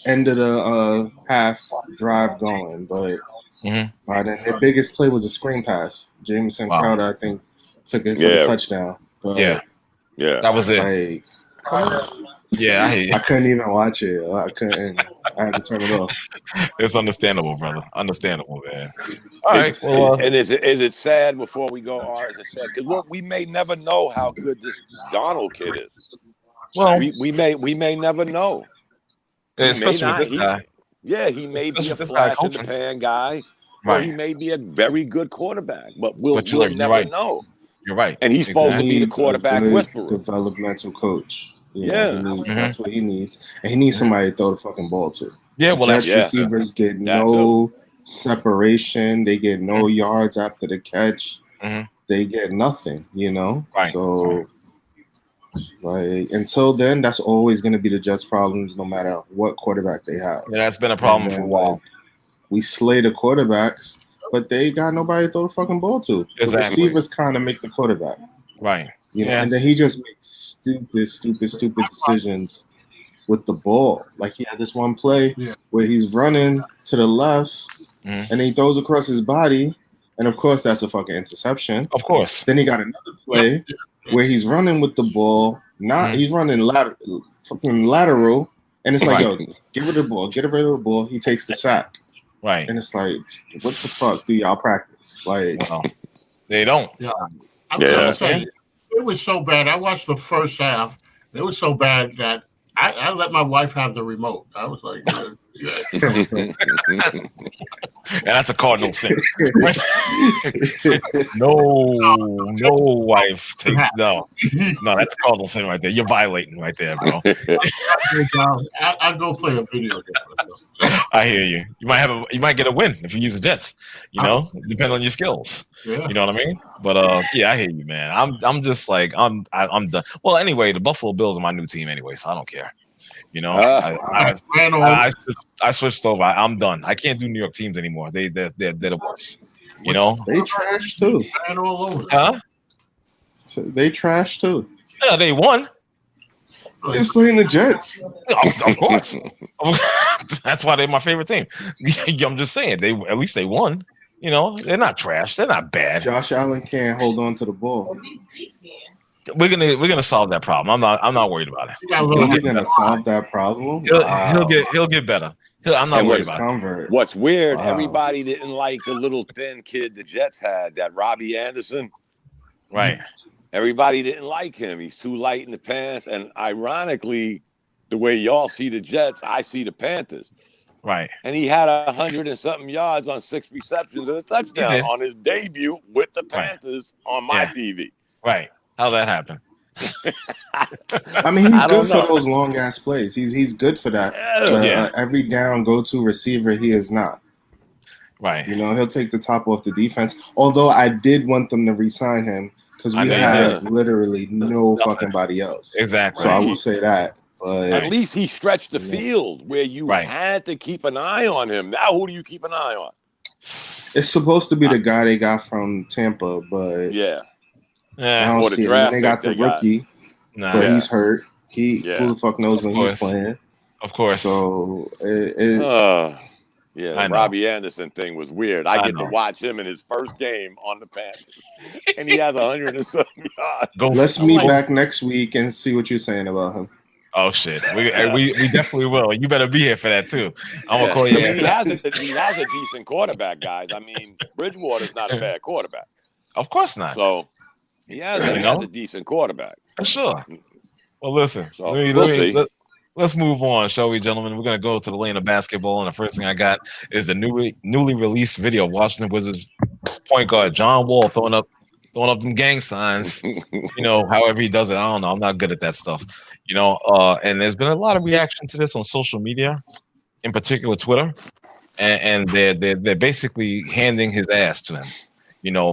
end of the half drive going, but their biggest play was a screen pass. Jamison Crowder, I think, took it for the touchdown. But that was it. I couldn't even watch it. I had to turn it off. It's understandable, brother. Understandable, man. All right. Well, and is it sad before we go? Or is it sad? Because we may never know how good this Donald kid is. Well, we may never know. Especially with this guy. He may be a flash in the pan guy, or he may be a very good quarterback. But we'll never know. You're right. And he's supposed to be the quarterback whisperer. Developmental coach. That's what he needs. And he needs somebody to throw the fucking ball to. Yeah, well, Jets receivers get no separation. They get no yards after the catch. They get nothing, you know? Right. So, like, until then, that's always going to be the Jets' problems no matter what quarterback they have. Yeah, that's been a problem for a while. Like, we slay the quarterbacks, but they got nobody to throw the fucking ball to. Exactly. The receivers kind of make the quarterback. Right. You know, and then he just makes stupid decisions with the ball. Like he had this one play where he's running to the left and he throws across his body. And of course, that's a fucking interception. Of course. Then he got another play where he's running with the ball. He's running lateral. And it's like, yo, get rid of the ball. He takes the sack. Right. And it's like, what the fuck do y'all practice? Like, they don't. Yeah. I'm gonna say, it was so bad. I watched the first half. It was so bad that I let my wife have the remote. I was like, And that's a cardinal sin. No wife take no. That's a cardinal sin right there. You're violating right there, bro. I go play a video game. I hear you. You might get a win if you use the Jets. Depending on your skills. Yeah. You know what I mean? But yeah, I hear you, man. I'm just like I'm done. Well, anyway, the Buffalo Bills are my new team anyway, so I don't care. I switched over. I'm done. I can't do New York teams anymore. They're the worst. They trash too. All over. Huh? So they trash too. Yeah, they won. They was playing the Jets. Of course. That's why they're my favorite team. I'm just saying at least they won. They're not trash. They're not bad. Josh Allen can't hold on to the ball. We're gonna solve that problem. I'm not worried about it. We're gonna solve that problem. He'll get better. I'm not worried about it. What's weird? Everybody didn't like the little thin kid the Jets had, that Robbie Anderson. Right. Everybody didn't like him. He's too light in the pants. And ironically, the way y'all see the Jets, I see the Panthers. Right. And he had 100 and something yards on 6 receptions and a touchdown on his debut with the Panthers on my TV. Right. How'd that happen? I mean, he's good for those long ass plays. He's good for that. Every down go-to receiver, he is not. Right. He'll take the top off the defense. Although I did want them to re-sign him because we have literally no fucking body else. Exactly. So I will say that. But at least he stretched the field where you had to keep an eye on him. Now, who do you keep an eye on? It's supposed to be the guy they got from Tampa, but I don't see it. They got the rookie, but he's hurt. Who the fuck knows when he's playing? Of course. So the Robbie Anderson thing was weird. I get to watch him in his first game on the Panthers, and he has 100 and something yards. Let's meet back next week and see what you're saying about him. Oh shit, we definitely will. You better be here for that too. I'm gonna call you. He has a decent quarterback, guys. I mean, Bridgewater's not a bad quarterback. Of course not. So he has a decent quarterback. For sure. Well, listen. So, let's move on, shall we, gentlemen? We're gonna go to the lane of basketball, and the first thing I got is the newly released video of Washington Wizards point guard John Wall throwing up them gang signs. However he does it, I don't know. I'm not good at that stuff. And there's been a lot of reaction to this on social media, in particular Twitter, and they're basically handing his ass to him,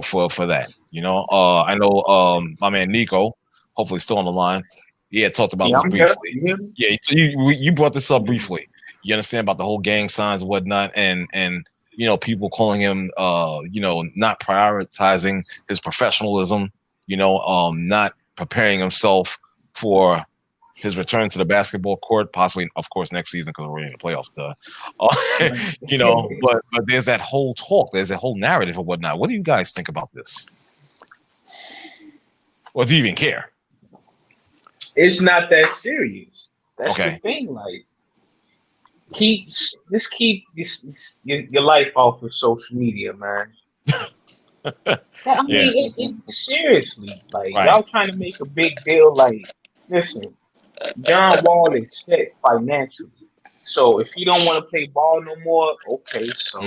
for that. I know my man Nico, hopefully still on the line. Yeah, talked about this briefly. Yeah, you brought this up briefly. You understand about the whole gang signs and whatnot, and people calling him not prioritizing his professionalism, not preparing himself for his return to the basketball court, possibly, of course, next season because we're in the playoffs. But there's that whole talk, there's that whole narrative and whatnot. What do you guys think about this? Or do you even care? It's not that serious. That's the thing. Like, keep your life off of social media, man. I mean, seriously, like y'all trying to make a big deal. Like, listen, John Wall is set financially, so if he don't want to play ball no more, okay, so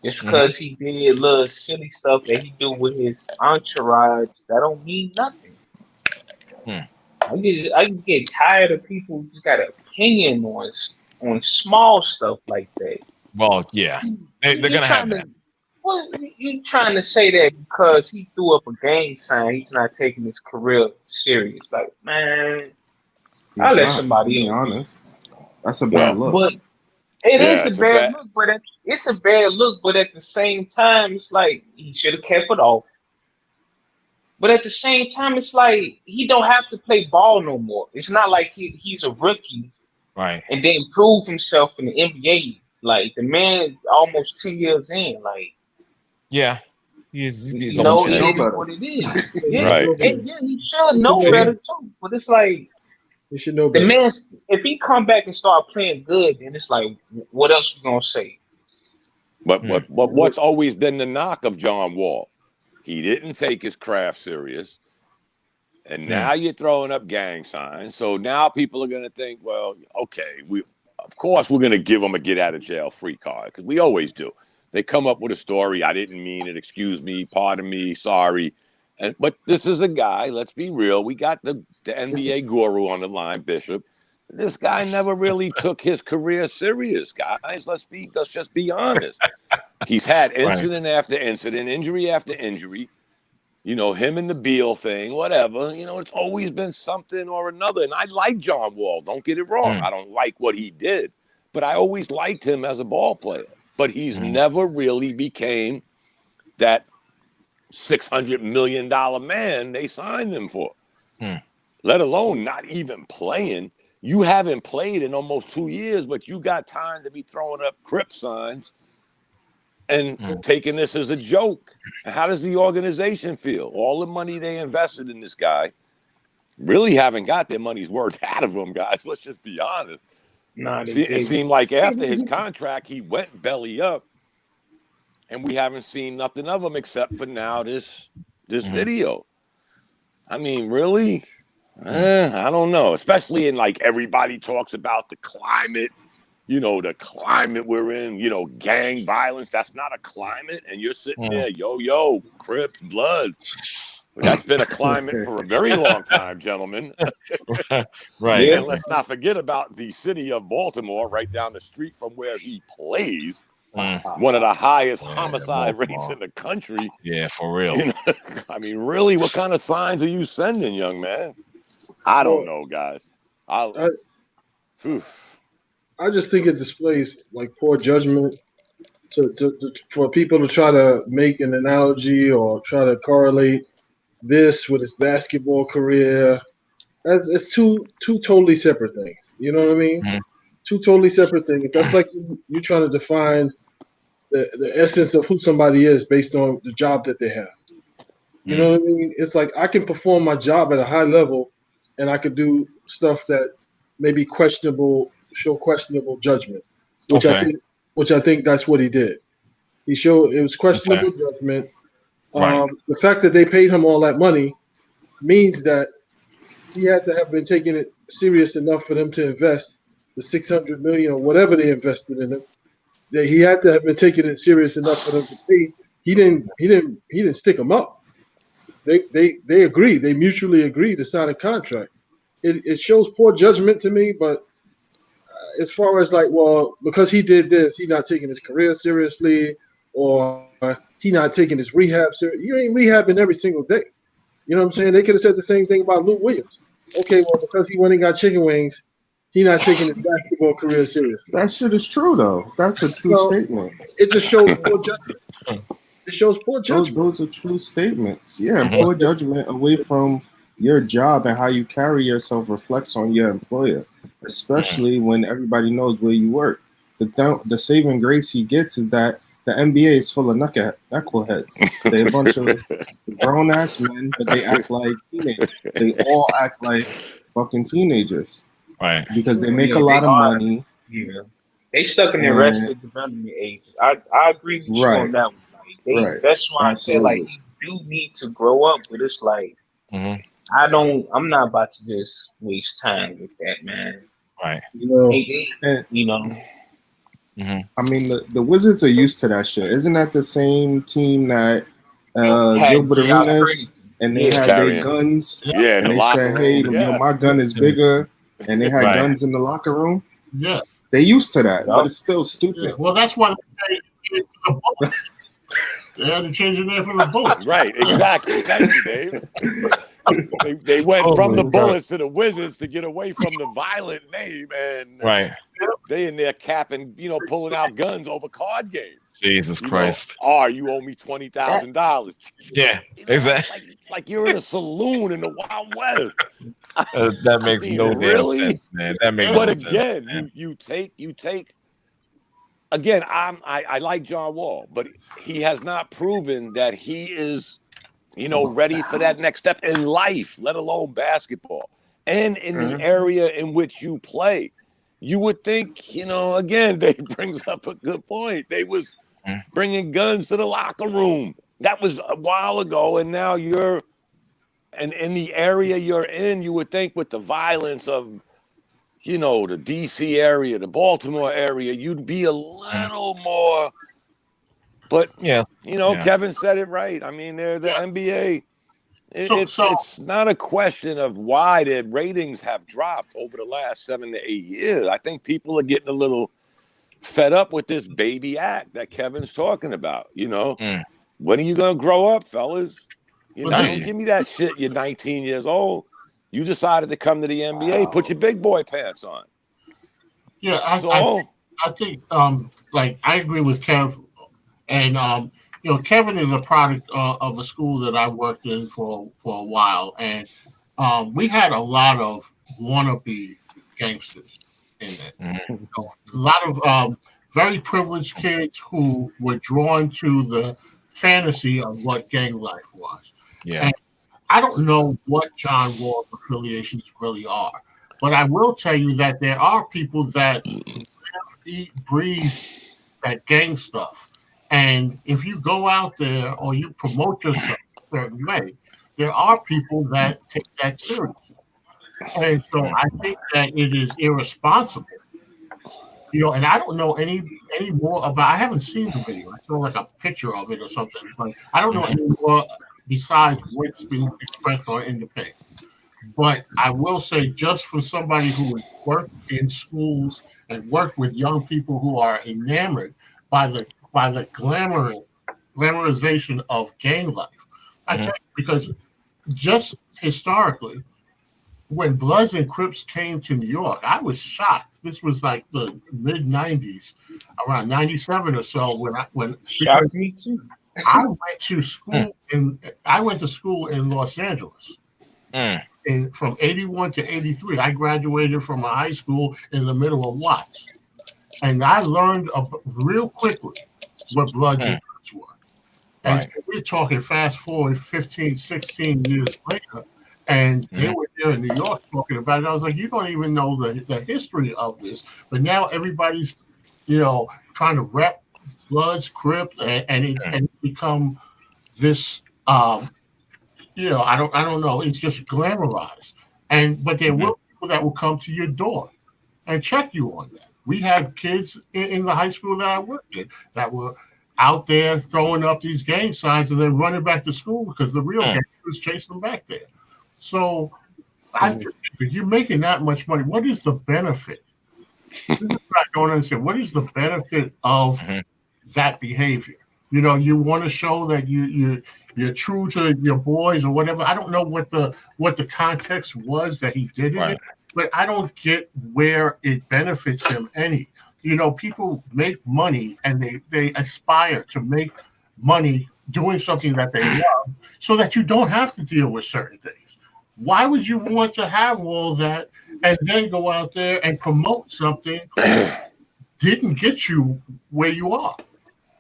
just because he did little silly stuff that he do with his entourage, that don't mean nothing. I just get tired of people who just got an opinion on small stuff like that. Well, yeah, they're gonna have that. Well, you trying to say that because he threw up a gang sign, he's not taking his career serious? Like, man, I'll let somebody in. Honest, that's a bad look. But it is a bad look. But it's a bad look. But at the same time, it's like he should have kept it off. But at the same time, it's like he don't have to play ball no more. It's not like he's a rookie, right? And then prove himself in the NBA. Like, the man almost 10 years in. Like, yeah, he's it is what it is. Right? He should know better too. But it's like he should know better. The man, if he come back and start playing good, then it's like, what else you gonna say? But what's always been the knock of John Wall? He didn't take his craft serious, and now you're throwing up gang signs. So now people are going to think, well, okay, of course, we're going to give them a get out of jail free card because we always do. They come up with a story. I didn't mean it. Excuse me. Pardon me. Sorry. But this is a guy. Let's be real. We got the NBA guru on the line, Bishop. This guy never really took his career serious, guys. Let's just be honest. He's had incident after incident, injury after injury. You know, him and the Beal thing, whatever. You know, it's always been something or another. And I like John Wall. Don't get it wrong. I don't like what he did. But I always liked him as a ball player. But he's never really became that $600 million man they signed him for. Let alone not even playing. You haven't played in almost 2 years, but you got time to be throwing up Crip signs and taking this as a joke. How does the organization feel? All the money they invested in this guy really haven't got their money's worth out of him, guys. Let's just be honest. It seemed like after his contract, he went belly up, and we haven't seen nothing of him except for now this video. I mean, really? I don't know. Especially in like everybody talks about the climate, you know, the climate we're in, you know, gang violence. That's not a climate. And you're sitting there, yo, Crips, Bloods. That's been a climate for a very long time, gentlemen. Right. And let's not forget about the city of Baltimore right down the street from where he plays. One of the highest homicide rates in the country. Yeah, for real. You know, I mean, really, what kind of signs are you sending, young man? I don't know, guys. I just think it displays like poor judgment for people to try to make an analogy or try to correlate this with his basketball career. It's two totally separate things. You know what I mean? Two totally separate things. That's like you trying to define the essence of who somebody is based on the job that they have. You know what I mean? It's like I can perform my job at a high level, and I could do stuff that may be questionable, show questionable judgment, which I think that's what he did. He showed it was questionable judgment. The fact that they paid him all that money means that he had to have been taking it serious enough for them to invest the $600 million or whatever they invested in him. That he had to have been taking it serious enough for them to pay. He didn't stick him up. They agreed. They mutually agreed to sign a contract. It shows poor judgment to me, but as far as like, well, because he did this, he not taking his career seriously, or he not taking his rehab seriously. You ain't rehabbing every single day. You know what I'm saying? They could have said the same thing about Lou Williams. Okay, well, because he went and got chicken wings, he not taking his basketball career seriously. That shit is true, though. That's a true statement. It just shows poor judgment. It shows poor judgment. Those are true statements. Yeah, poor judgment away from your job and how you carry yourself reflects on your employer, especially when everybody knows where you work. The saving grace he gets is that the NBA is full of knuckleheads. They're a bunch of grown-ass men, but they act like teenagers. They all act like fucking teenagers. Right. Because they make a lot of money. Yeah. They stuck in their Arrested Development age. I agree with you on that one. That's why I say like you do need to grow up, but it's like I'm not about to just waste time with that, man. Right. You know. I mean, the Wizards are used to that shit. Isn't that the same team that Gilbert Arenas and they had their guns? Yeah, and they said, "Hey, my gun is bigger," and they had guns in the locker room. Yeah, they used to that, but it's still stupid. Yeah. Well, that's why they had to change the name from the Bullets. Right, exactly. Thank you, Dave. They went from the Bullets to the Wizards to get away from the violent name, and they in there capping, pulling out guns over card games. Jesus Christ! You owe me $20,000. Yeah, exactly. Like you're in a saloon in the Wild West. That makes no damn sense, man. That makes no sense. But again, you take. Again, I like John Wall, but he has not proven that he is, ready for that next step in life, let alone basketball, and in the area in which you play. You would think, again, Dave brings up a good point. They was bringing guns to the locker room. That was a while ago, and now in the area you're in, you would think with the violence of the DC area, the Baltimore area, you'd be a little more. But Kevin said it right. I mean, the NBA. It's not a question of why their ratings have dropped over the last 7 to 8 years. I think people are getting a little fed up with this baby act that Kevin's talking about. When are you gonna grow up, fellas? Don't give me that shit. You're 19 years old. You decided to come to the NBA. Put your big boy pants on. Yeah, I think I agree with Kev, and Kevin is a product of a school that I worked in for a while, and we had a lot of wannabe gangsters in it. A lot of very privileged kids who were drawn to the fantasy of what gang life was. Yeah. And I don't know what John Wall's affiliations really are, but I will tell you that there are people that eat, breathe that gang stuff. And if you go out there or you promote yourself a certain way, there are people that take that seriously. And so I think that it is irresponsible. And I don't know any more about. I haven't seen the video. I saw like a picture of it or something, but I don't know any more besides what's been expressed on Independent. But I will say, just for somebody who has worked in schools and worked with young people who are enamored by the glamorization of gang life, I tell you, because just historically, when Bloods and Crips came to New York, I was shocked. This was like the mid '90s, around '97 or so. When shocked me too. I went to school in Los Angeles. And from '81 to '83, I graduated from a high school in the middle of Watts, and I learned real quickly what Bloods and Crips were. And so we're talking fast forward 15, 16 years later. And they were there in New York talking about it. I was like, you don't even know the history of this. But now everybody's, trying to rep Bloods, Crips, and it's become this, I don't know. It's just glamorized. But there will people that will come to your door and check you on that. We had kids in the high school that I worked in that were out there throwing up these gang signs and then running back to school because the real gangsters chased them back there. So I think you're making that much money. What is the benefit? I don't understand. What is the benefit of that behavior? You want to show that you're true to your boys or whatever. I don't know what the context was that he did it, but I don't get where it benefits him any. People make money and they aspire to make money doing something that they love so that you don't have to deal with certain things. Why would you want to have all that and then go out there and promote something that didn't get you where you are?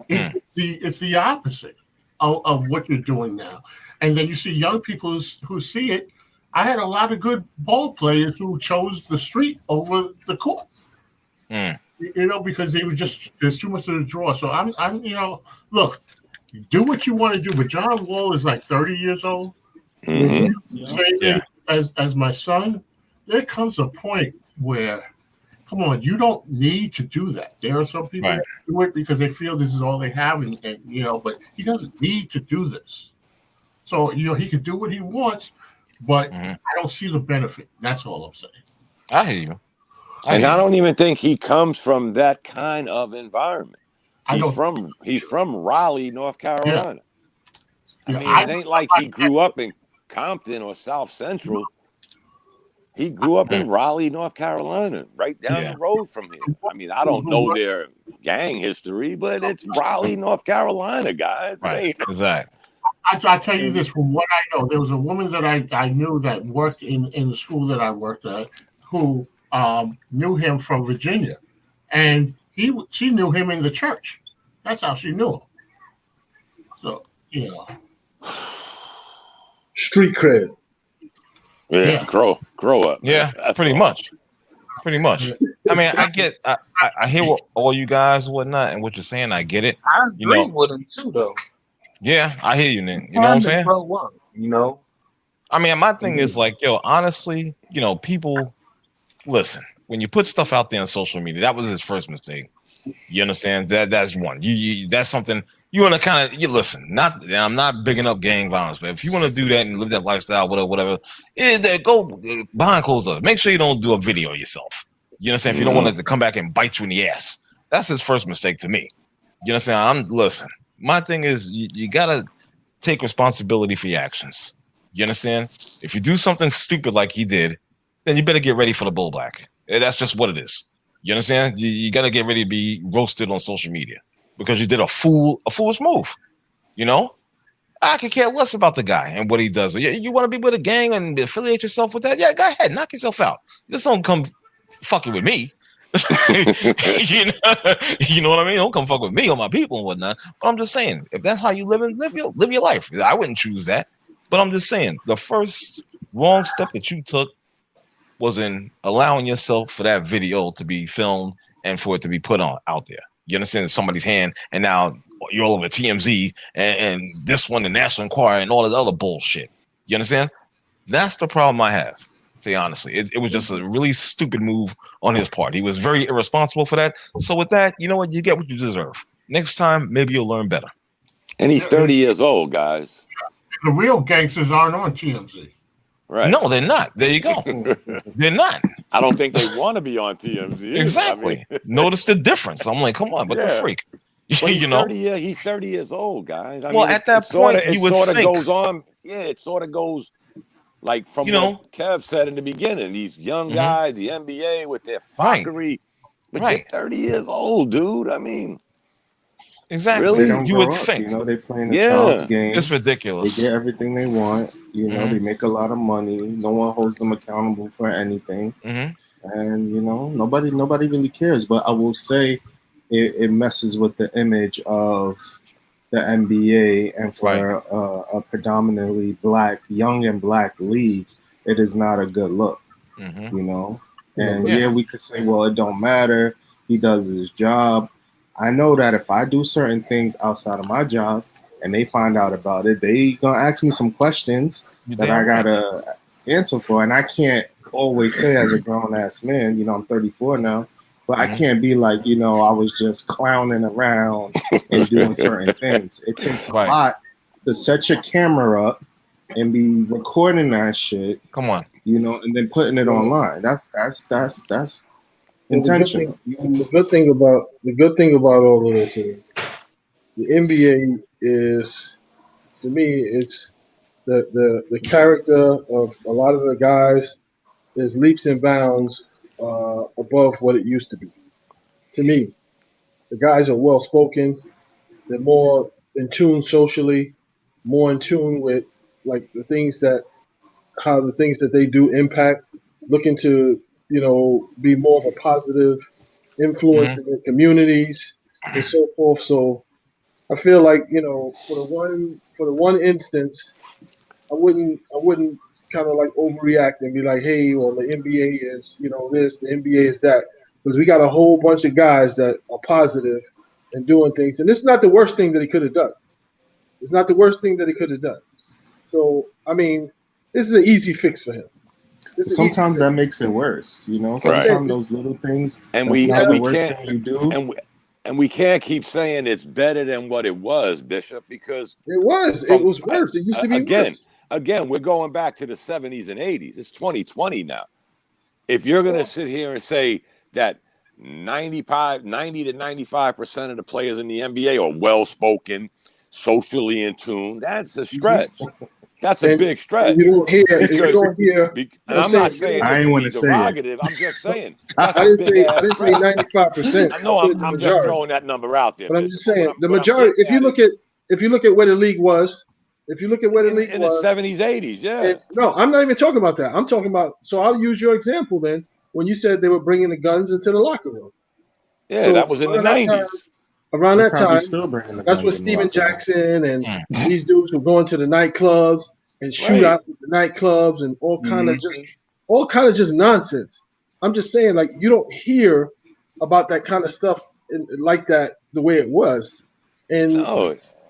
It's the opposite of what you're doing now. And then you see young people who see it. I had a lot of good ball players who chose the street over the court. Because they were there's too much of the draw. So I'm look, do what you want to do. But John Wall is like 30 years old. Same thing as my son. There comes a point where, come on, you don't need to do that. There are some people that do it because they feel this is all they have, and but he doesn't need to do this. So he can do what he wants, but I don't see the benefit. That's all I'm saying. I hear you. I don't even think he comes from that kind of environment. He's from Raleigh, North Carolina. It ain't like he grew up in Compton or South Central. He grew up in Raleigh, North Carolina, right down the road from here. I don't know their gang history, but it's Raleigh, North Carolina, guys. Right, exactly. I tell you this from what I know. There was a woman that I knew that worked in the school that I worked at who knew him from Virginia, and she knew him in the church. That's how she knew him. So street cred. Yeah, grow up. Yeah, pretty much. I mean, I hear what all you guys and whatnot and what you're saying. I get it. I agree with him too, though. Yeah, I hear you, Nick. You know what I'm saying? Grow up, I mean, my thing is like, honestly, people listen. when you put stuff out there on social media, that was his first mistake. You understand? That's one. That's something you want to kind of listen. I'm not bigging up gang violence, but if you want to do that and live that lifestyle, whatever, go behind closed doors. Make sure you don't do a video of yourself. You understand? If you don't want it to come back and bite you in the ass, that's his first mistake to me. You understand? Listen. My thing is you gotta take responsibility for your actions. You understand? If you do something stupid like he did, then you better get ready for the bullback. That's just what it is. You understand? You got to get ready to be roasted on social media because you did a foolish move. You know, I could care less about the guy and what he does. You want to be with a gang and affiliate yourself with that? Yeah, go ahead, knock yourself out. Just don't come fucking with me. you know what I mean? Don't come fuck with me or my people and whatnot. But I'm just saying, if that's how you live your life. I wouldn't choose that. But I'm just saying, the first wrong step that you took was in allowing yourself for that video to be filmed and for it to be put out there. You understand? Somebody's hand, and now you're all over TMZ and this one, the National Enquirer, and all this other bullshit. You understand? That's the problem I have. See, honestly, it was just a really stupid move on his part. He was very irresponsible for that. So with that, you know what? You get what you deserve. Next time, maybe you'll learn better. And he's 30 years old, guys. The real gangsters aren't on TMZ. Right. No, they're not. There you go. They're not. I don't think they want to be on TMZ. Exactly. I mean, notice the difference. I'm like, come on, but the freak. He's 30 years old, guys. Well, at that point, you would think. Goes on. Yeah, it sort of goes like from what Kev said in the beginning. These young guys, the NBA with their fuckery. But you're 30 years old, dude. I mean. Exactly. Really? You would think. You know, they playing the child's game. It's ridiculous. They get everything they want. You know, they make a lot of money. No one holds them accountable for anything. And, you know, nobody really cares. But I will say it messes with the image of the NBA. And for a predominantly young and black league, it is not a good look, you know. And, we could say, well, it don't matter. He does his job. I know that if I do certain things outside of my job and they find out about it, they gonna ask me some questions that I gotta answer for. And I can't always say as a grown ass man, you know, I'm 34 now, but I can't be like, you know, I was just clowning around and doing certain things. It takes a lot to set your camera up and be recording that shit. Come on, you know, and then putting it online. That's intentional. The good thing about all of this is the NBA is, to me, it's the character of a lot of the guys is leaps and bounds above what it used to be. To me, the guys are well spoken. They're more in tune socially, more in tune with like how the things that they do impact, looking to, you know, be more of a positive influence in their communities and so forth. So I feel like, you know, for the one instance, I wouldn't kind of like overreact and be like, hey, well, the NBA is, you know, this, the NBA is that, because we got a whole bunch of guys that are positive and doing things, and it's not the worst thing that he could have done. It's not the worst thing that he could have done. So I mean, this is an easy fix for him. Sometimes that makes it worse, you know. Sometimes those little things, and we can't you do. And we can't keep saying it's better than what it was, Bishop, because it was worse. It used to be worse. Again, we're going back to the 70s and 80s. It's 2020 now. If you're going to sit here and say that 90 to 95% of the players in the NBA are well-spoken, socially in tune, that's a stretch. That's a big stretch. You don't hear. I'm not saying I ain't want to say derogative. I'm just saying. I didn't say 95%. No, I'm just throwing that number out there. But I'm just saying the majority. If you look at where the league was, in the 70s, 80s, yeah. No, I'm not even talking about that. I'm talking about. So I'll use your example then. When you said they were bringing the guns into the locker room. Yeah, so that was in the 90s. Around that time, that's what Steven Jackson and these dudes were going to the nightclubs and shootouts at the nightclubs and all kind of just nonsense. I'm just saying, like, you don't hear about that kind of stuff like that the way it was, and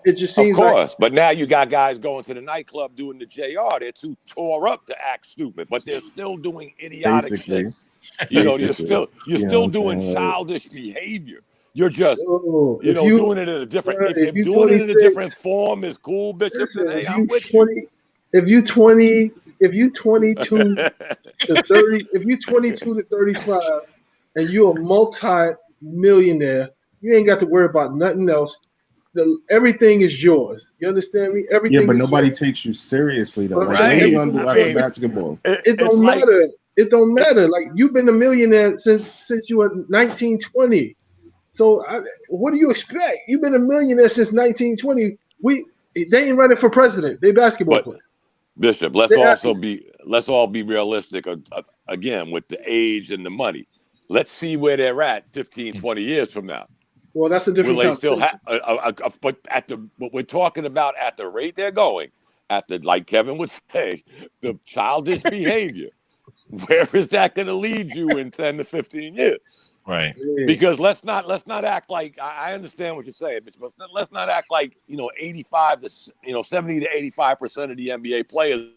it just seems. Of course, but now you got guys going to the nightclub doing the JR. They're too tore up to act stupid, but they're still doing idiotic shit. You know, you're still doing childish behavior. You're just, doing it in a different. If doing it in a different form is cool, Bishop, then hey, I'm with you. If you 22 to 30, if you 22 to 35, and you're a multi-millionaire, you ain't got to worry about nothing else. Everything is yours. You understand me? Everything. Yeah, but nobody takes you seriously though. Like, right. what are you gonna do after basketball? It don't matter. It don't matter. Like, you've been a millionaire since you were 1920. So what do you expect? You've been a millionaire since 1920. They ain't running for president. They basketball players. Bishop, let's all be realistic again with the age and the money. Let's see where they're at 15, 20 years from now. Well, that's a different. Will they still have? But what we're talking about at the rate they're going, like Kevin would say, the childish behavior. Where is that going to lead you in 10 to 15 years? Right. Because let's not act like I understand what you're saying, but let's not act like 85 to 70 to 85% of the NBA players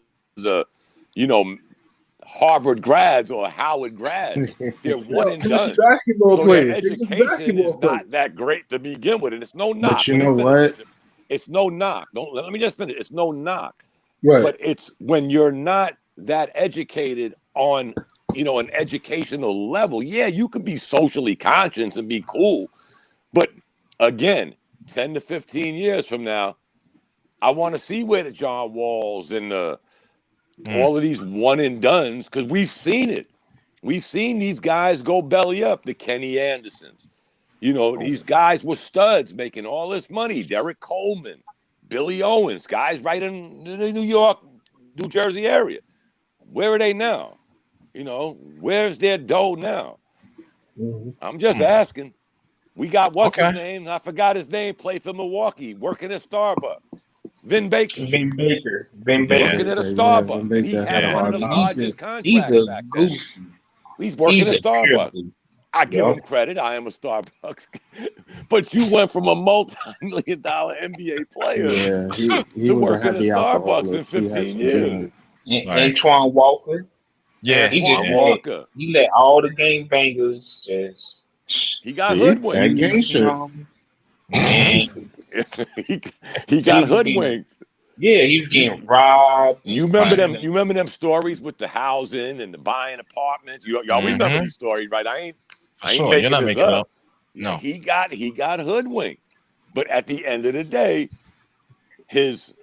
Harvard grads or Howard grads. They're one and done. Basketball players. Their education is not that great to begin with, and it's no knock. But you know what? It's no knock. Let me just finish. It's no knock. Right. But it's when you're not that educated on an educational level. Yeah, you could be socially conscious and be cool, but again, 10 to 15 years from now, I want to see where the John Walls and all of these one and dones, because we've seen it. We've seen these guys go belly up. The Kenny Andersons, these guys were studs making all this money. Derek Coleman, Billy Owens, guys right in the New York, New Jersey area. Where are they now? Where's their dough now? Mm-hmm. I'm just asking. We got his name? I forgot his name. Played for Milwaukee, working at Starbucks. Vin Baker. Working at a Starbucks. And he had one of the largest contracts back then. He's working at Starbucks. I give him credit. I am a Starbucks. But you went from a multi-million-dollar NBA player to working at Starbucks in 15 years. Antoine Walker. Yeah, he let all the game bangers just. He got hoodwinked. He got hoodwinked. Yeah, he was getting robbed. You remember them? You remember them stories with the housing and the buying apartments? Y'all remember these stories, right? I ain't You're not making it up. No, he got hoodwinked. But at the end of the day, his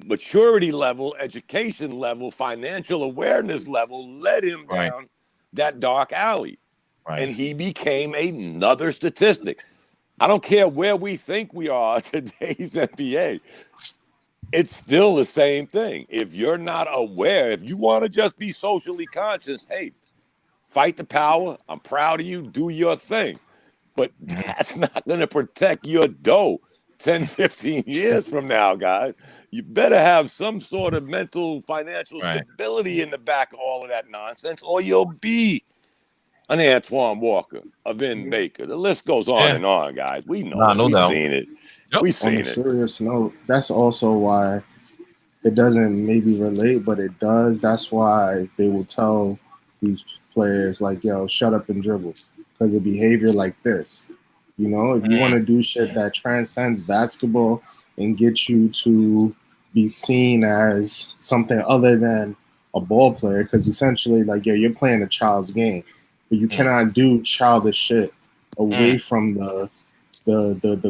maturity level, education level, financial awareness level led him down that dark alley. Right. And he became another statistic. I don't care where we think we are today's NBA. It's still the same thing. If you're not aware, if you want to just be socially conscious, hey, fight the power. I'm proud of you. Do your thing. But that's not going to protect your dough 10, 15 years from now, guys. You better have some sort of mental, financial stability in the back of all of that nonsense, or you'll be an Antoine Walker, a Vin Baker. The list goes on and on, guys. We know We've seen it. Yep. We've seen it. On a serious note, that's also why it doesn't maybe relate, but it does. That's why they will tell these players, like, yo, shut up and dribble, because of behavior like this. If you want to do shit that transcends basketball and get you to be seen as something other than a ball player, because essentially, like, yo, you're playing a child's game, but you cannot do childish shit away from the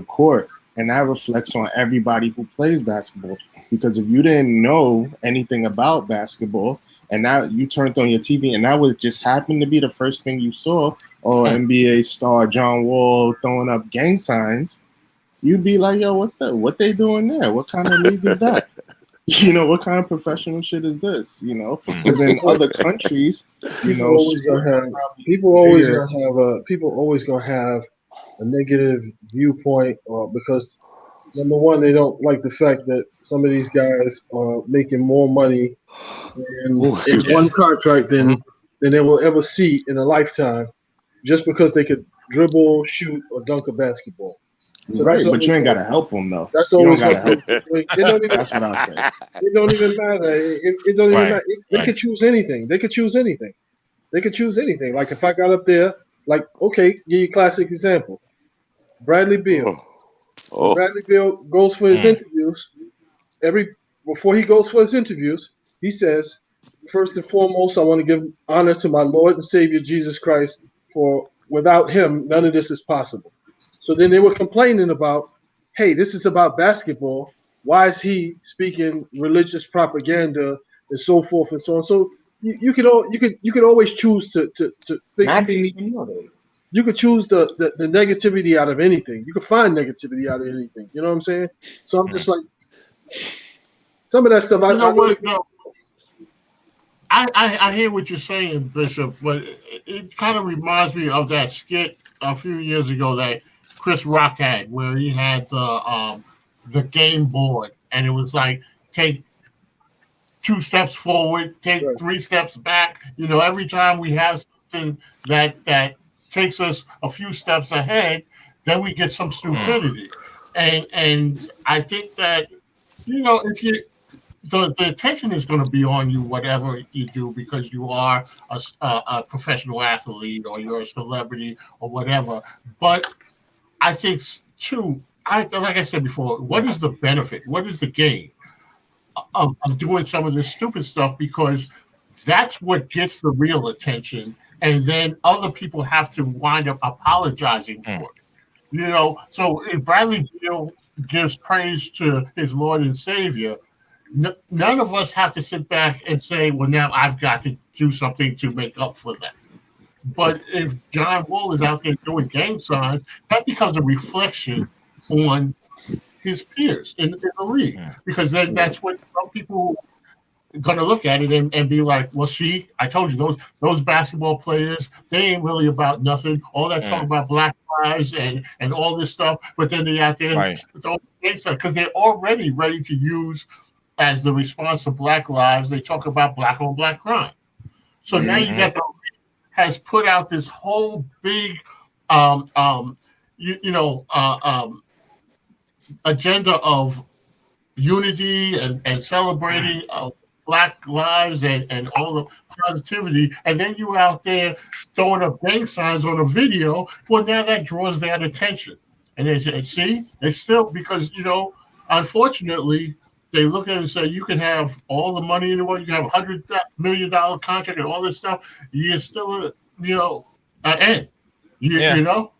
court, and that reflects on everybody who plays basketball. Because if you didn't know anything about basketball, and now you turned on your TV, and that would just happen to be the first thing you saw, or NBA star John Wall throwing up gang signs, you'd be like, yo, what they doing there? What kind of league is that? What kind of professional shit is this? Because in other countries, people always gonna have a negative viewpoint, because number one, they don't like the fact that some of these guys are making more money in one contract than they will ever see in a lifetime, just because they could dribble, shoot, or dunk a basketball. So but you ain't gotta help them though. That's always gotta help. That's what I'm saying. It don't even matter. It don't even matter. They could choose anything. They could choose anything. Like if I got up there, like okay, give you a classic example. Bradley Beal. When Bradley Beal goes for his interviews, before he goes for his interviews, he says, first and foremost, I want to give honor to my Lord and Savior Jesus Christ, for without him, none of this is possible. So then they were complaining about, hey, this is about basketball. Why is he speaking religious propaganda and so forth and so on? So you could always choose to think. I didn't even know that. You could choose the negativity out of anything. You could find negativity out of anything. You know what I'm saying? So I'm just like, some of that stuff. You know what? No, I hear what you're saying, Bishop, but it kind of reminds me of that skit a few years ago that Chris Rock had, where he had the game board, and it was like take 2 steps forward, take 3 steps back. You know, every time we have something that takes us a few steps ahead, then we get some stupidity. And I think that, you know, if you the attention is going to be on you, whatever you do, because you are a professional athlete or you're a celebrity or whatever. But I think too, like I said before, what is the benefit? What is the gain of doing some of this stupid stuff? Because that's what gets the real attention, and then other people have to wind up apologizing for it. You know, so if Bradley Beal gives praise to his Lord and Savior, none of us have to sit back and say, well, now I've got to do something to make up for that. But if John Wall is out there doing gang signs, that becomes a reflection on his peers in the league. Because then that's what some people are going to look at it and be like, well, see, I told you, those basketball players, they ain't really about nothing. All that talk about Black lives and all this stuff, but then they're out there because they're already ready to use as the response to Black lives, they talk about Black on Black crime. So now you got the has put out this whole big, agenda of unity and celebrating Black lives and all the positivity, and then you're out there throwing up gang signs on a video. Well, now that draws that attention, and they say, "See, it's still because unfortunately." They look at it and say, you can have all the money in the world, you can have $100 million contract and all this stuff. You're still, an end. You know?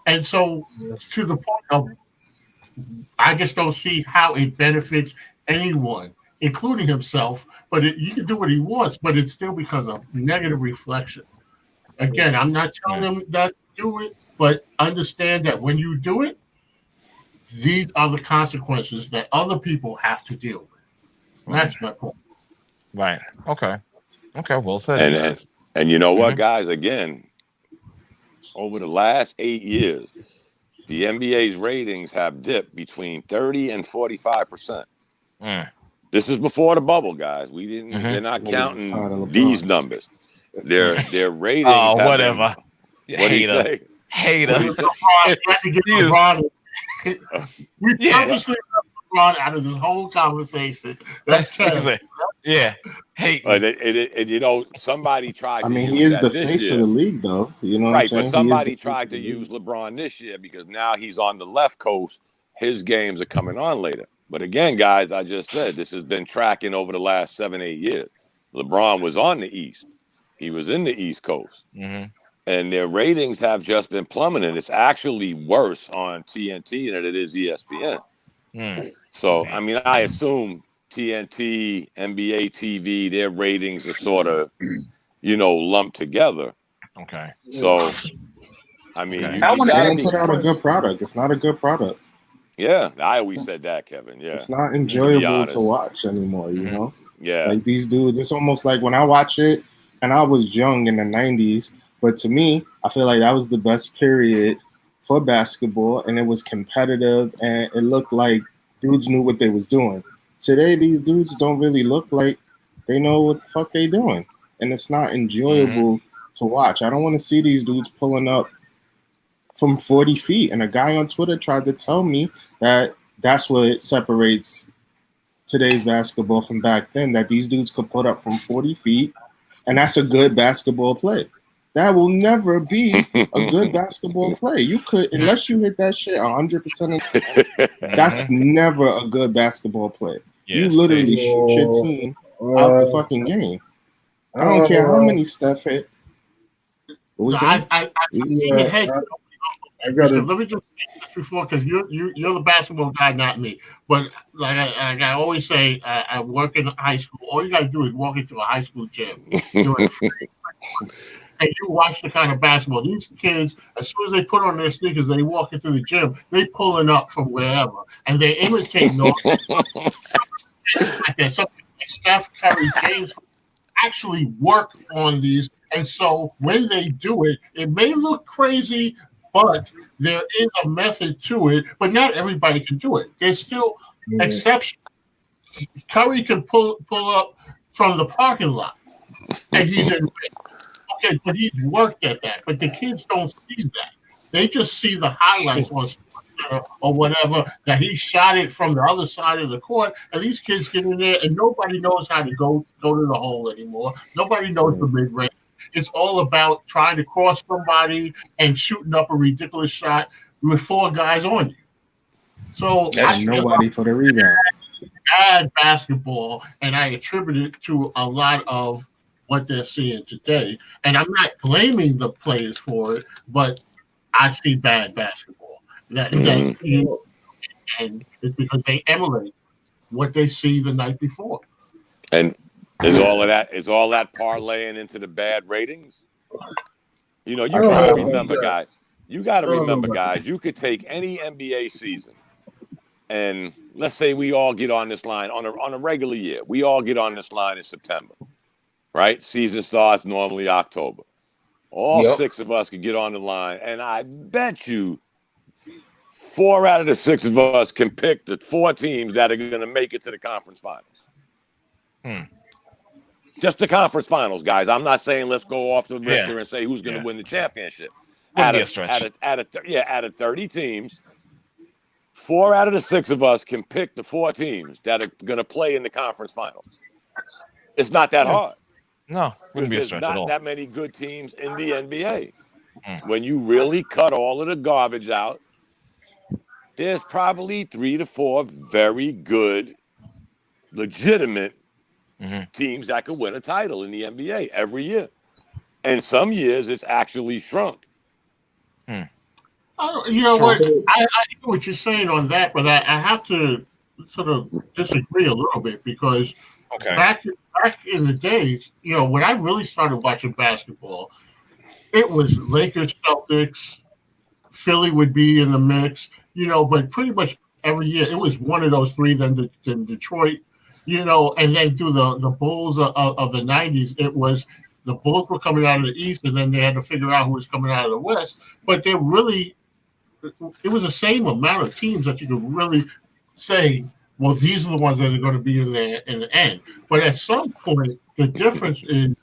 And so to the point of, I just don't see how it benefits anyone, including himself. But you can do what he wants, but it still becomes a negative reflection. Again, I'm not telling him not to do it, but understand that when you do it, these are the consequences that other people have to deal with. That's my point. Right. Okay. Well said. And you know what, guys? Again, over the last 8 years, the NBA's ratings have dipped between 30 and 45%. This is before the bubble, guys. We didn't. They're not counting these numbers. Their ratings. Oh, whatever. What do you say? Hater. We purposely left LeBron out of this whole conversation. That's yeah. Hate. And somebody tried. I mean, he is the face of the league, though. You know, right? But somebody tried to use LeBron this year because now he's on the left coast. His games are coming on later. But again, guys, I just said this has been tracking over the last 7-8 years. LeBron was on the East. He was in the East Coast. And their ratings have just been plummeting. It's actually worse on TNT than it is ESPN. So, I mean, I assume TNT, NBA TV, their ratings are sort of, lumped together. Okay. So, I mean, they don't put out a good product. It's not a good product. Yeah, I always said that, Kevin. Yeah, it's not enjoyable to watch anymore. You know. Yeah. Like these dudes, it's almost like when I watch it, and I was young in the 90s. But to me, I feel like that was the best period for basketball, and it was competitive, and it looked like dudes knew what they was doing. Today, these dudes don't really look like they know what the fuck they doing, and it's not enjoyable to watch. I don't want to see these dudes pulling up from 40 feet, and a guy on Twitter tried to tell me that that's what separates today's basketball from back then, that these dudes could put up from 40 feet and that's a good basketball play. That will never be a good basketball play. You could, unless you hit that shit 100%. That's never a good basketball play. You literally shoot your team out the fucking game. I don't care how many Steph hit. I let me just say this before, because you're the basketball guy, not me. But like I always say, I work in high school. All you got to do is walk into a high school gym and you watch the kind of basketball. These kids, as soon as they put on their sneakers, they walk into the gym, they pulling up from wherever, and they imitate no like that. Something like Steph Curry, James actually work on these, and so when they do it, it may look crazy, but there is a method to it. But not everybody can do it. There's still exceptions. Curry can pull up from the parking lot, and he's in. Okay, but he's worked at that. But the kids don't see that. They just see the highlights on or whatever, that he shot it from the other side of the court, and these kids get in there, and nobody knows how to go to the hole anymore. Nobody knows the mid-range. It's all about trying to cross somebody and shooting up a ridiculous shot with 4 guys on you. So there's nobody for the rebound. Bad basketball, and I attribute it to a lot of what they're seeing today. And I'm not blaming the players for it, but I see bad basketball. And it's because they emulate what they see the night before. And is all that parlaying into the bad ratings? You know, you got to remember, guys. You got to remember, guys. You could take any NBA season, and let's say we all get on this line on a regular year. We all get on this line in September, right? Season starts normally October. All 6 of us could get on the line, and I bet you 4 out of the 6 of us can pick the 4 teams that are going to make it to the conference finals. Just the conference finals, guys. I'm not saying let's go off the Richter and say who's going to win the championship. Out of 30 teams, 4 out of the 6 of us can pick the 4 teams that are going to play in the conference finals. It's not that hard. No, wouldn't be a stretch at all. There's not that many good teams in the NBA. When you really cut all of the garbage out, there's probably 3 to 4 very good, legitimate teams that could win a title in the NBA every year. And some years it's actually shrunk. You know what? I hear what you're saying on that, but I have to sort of disagree a little bit, because back in the days, you know, when I really started watching basketball, it was Lakers, Celtics, Philly would be in the mix, you know, but pretty much every year it was one of those 3, then Detroit, you know, and then through the Bulls of the 90s, it was the Bulls were coming out of the East, and then they had to figure out who was coming out of the West. But it was the same amount of teams that you could really say, well, these are the ones that are going to be in there in the end. But at some point, the difference is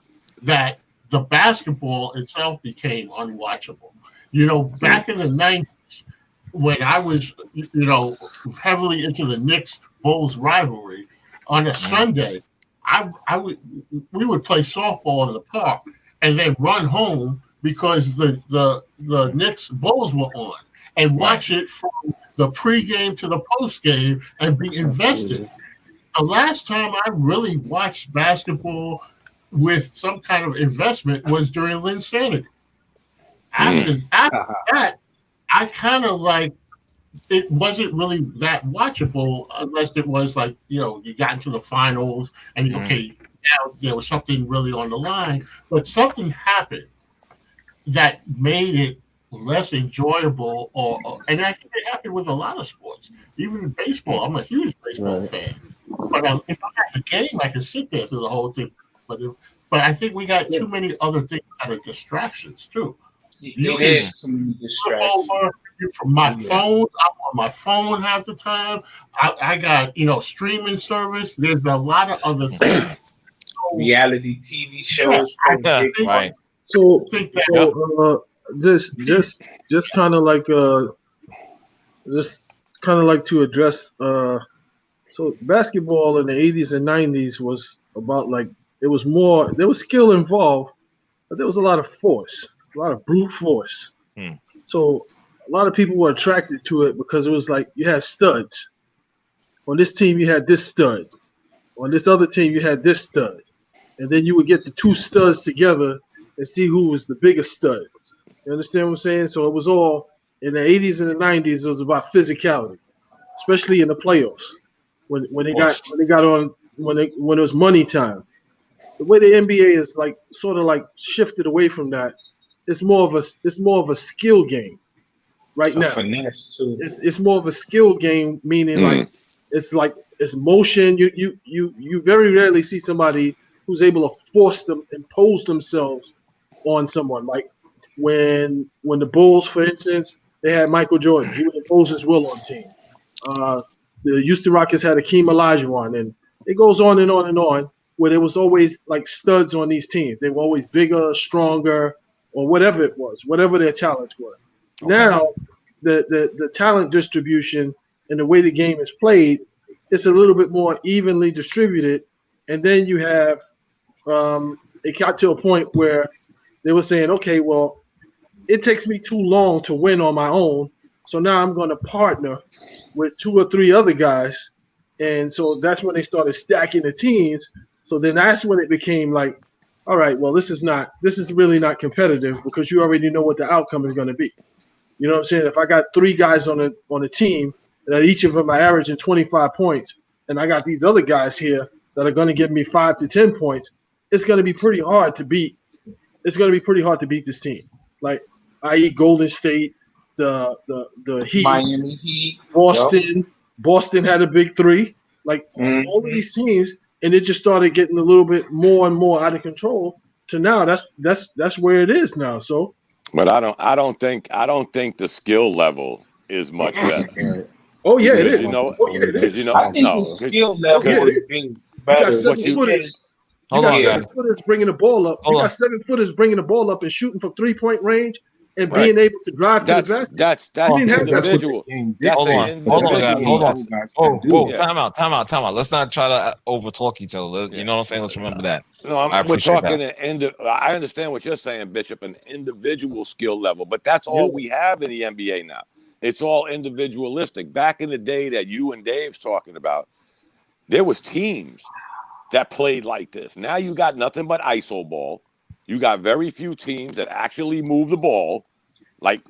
that the basketball itself became unwatchable. You know, back in the 90s, when I was, you know, heavily into the Knicks-Bulls rivalry, on a Sunday, we would play softball in the park and then run home because the Knicks Bulls were on, and watch it from the pregame to the postgame and be invested. The last time I really watched basketball with some kind of investment was during Linsanity. After that, I kind of like, it wasn't really that watchable unless it was like, you know, you got into the finals and okay, now there was something really on the line, but something happened that made it less enjoyable, and I think it happened with a lot of sports, even in baseball. I'm a huge baseball fan, but if I'm at the game, I can sit there through the whole thing. But I think we got too many other things that are distractions too. You can some distractions. From my phone, I'm on my phone half the time. I got, you know, streaming service. There's a lot of other things. Reality TV shows. Right. So just kind of like to address so basketball in the 80s and 90s was about like There was skill involved, but there was a lot of force, a lot of brute force. So a lot of people were attracted to it because it was like you had studs. On this team, you had this stud. On this other team, you had this stud. And then you would get the two studs together and see who was the biggest stud. You understand what I'm saying? So it was all in the 80s and the 90s. It was about physicality, especially in the playoffs when it was money time. The way the NBA is like sort of like shifted away from that, it's more of a skill game right now. Finesse too. It's more of a skill game, meaning like it's motion. You very rarely see somebody who's able to impose themselves on someone. Like when the Bulls, for instance, they had Michael Jordan. He would impose his will on teams. The Houston Rockets had Hakeem Olajuwon, and it goes on and on and on, where there was always like studs on these teams. They were always bigger, stronger, or whatever it was, whatever their talents were. Okay. Now, the talent distribution and the way the game is played, it's a little bit more evenly distributed. And then you have it got to a point where they were saying, okay, well, it takes me too long to win on my own. So now I'm going to partner with 2 or 3 other guys. And so that's when they started stacking the teams. So then that's when it became like, all right, well, this is really not competitive because you already know what the outcome is going to be. You know what I'm saying? If I got 3 guys on a team that each of them are averaging 25 points, and I got these other guys here that are going to give me 5 to 10 points, it's going to be pretty hard to beat. It's going to be pretty hard to beat this team. Like, i.e. Golden State, the Heat, Miami Heat, Boston. Yep. Boston had a big 3. Like all of these teams, and it just started getting a little bit more and more out of control. To now, that's where it is now. So, but I don't think the skill level is much better. Oh yeah, it is. You know, because I think the skill level is being better. Hold on, guys. 7-footers bringing the ball up. You got 7-footers bringing the ball up and shooting from 3-point range and being able to drive to the basket. That's individual. Hold on, guys. Whoa, time out. Let's not try to overtalk each other. You know what I'm saying? Let's remember that. No, we're talking I understand what you're saying, Bishop, an individual skill level, but that's all we have in the NBA now. It's all individualistic. Back in the day that you and Dave's talking about, there was teams that played like this. Now you got nothing but ISO ball. You got very few teams that actually move the ball. Like,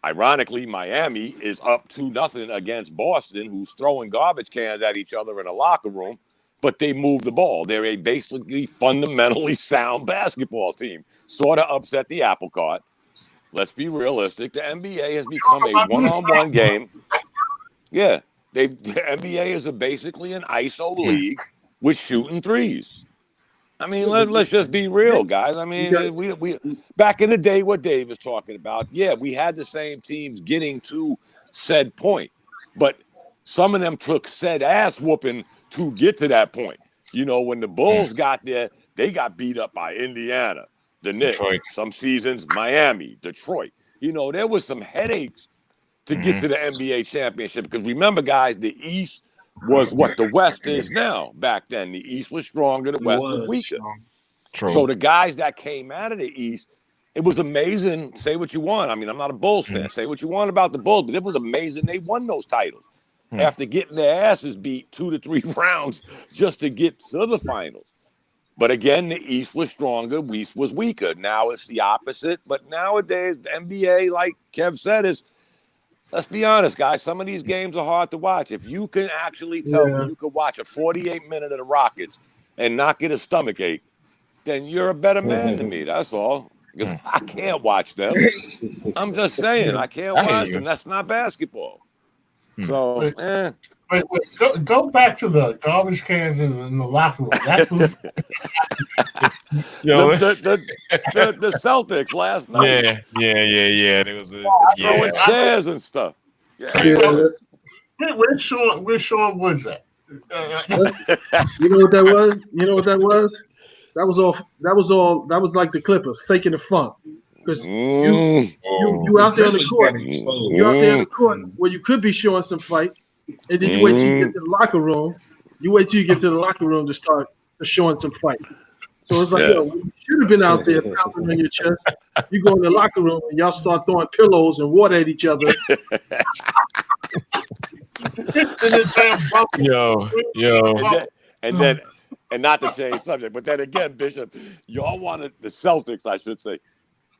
ironically, Miami is up 2-0 against Boston, who's throwing garbage cans at each other in a locker room, but they move the ball. They're a basically fundamentally sound basketball team. Sort of upset the apple cart. Let's be realistic. The NBA has become a one-on-one game. Yeah, the NBA is basically an ISO league with shooting threes. I mean, let's just be real, guys. I mean, we back in the day, what Dave is talking about, we had the same teams getting to said point, but some of them took said ass whooping to get to that point. You know, when the Bulls got there, they got beat up by Indiana, the Knicks, some seasons, Miami, Detroit. You know, there was some headaches to get to the NBA championship because remember, guys, the East was what the West is now. Back then, the East was stronger, the West was weaker. True. So the guys that came out of the East, it was amazing. Say what you want. I mean, I'm not a Bulls fan. Say what you want about the Bulls, but it was amazing they won those titles after getting their asses beat 2 to 3 rounds just to get to the finals. But again, the East was stronger, West was weaker. Now it's the opposite. But nowadays, the NBA, like Kev said, is, let's be honest, guys, some of these games are hard to watch. If you can actually tell me you could watch a 48-minute of the Rockets and not get a stomach ache, then you're a better man than me. That's all. Because I can't watch them. I'm just saying, I can't watch them. That's not basketball. So, Wait, go back to the garbage cans in the locker room. That's what the Celtics last night. Yeah. There was throwing chairs and stuff. Where's Sean Woods at? You know what that was? That was like the Clippers faking the funk. Because you out there on the court. You out there on the court where you could be showing some fight. And then you wait till you get to the locker room. You wait till you get to the locker room to start showing some fight. So it's like, yo, you should have been out there pounding on your chest. You go in the locker room and y'all start throwing pillows and water at each other. And not to change subject, but then again, Bishop, y'all wanted the Celtics, I should say.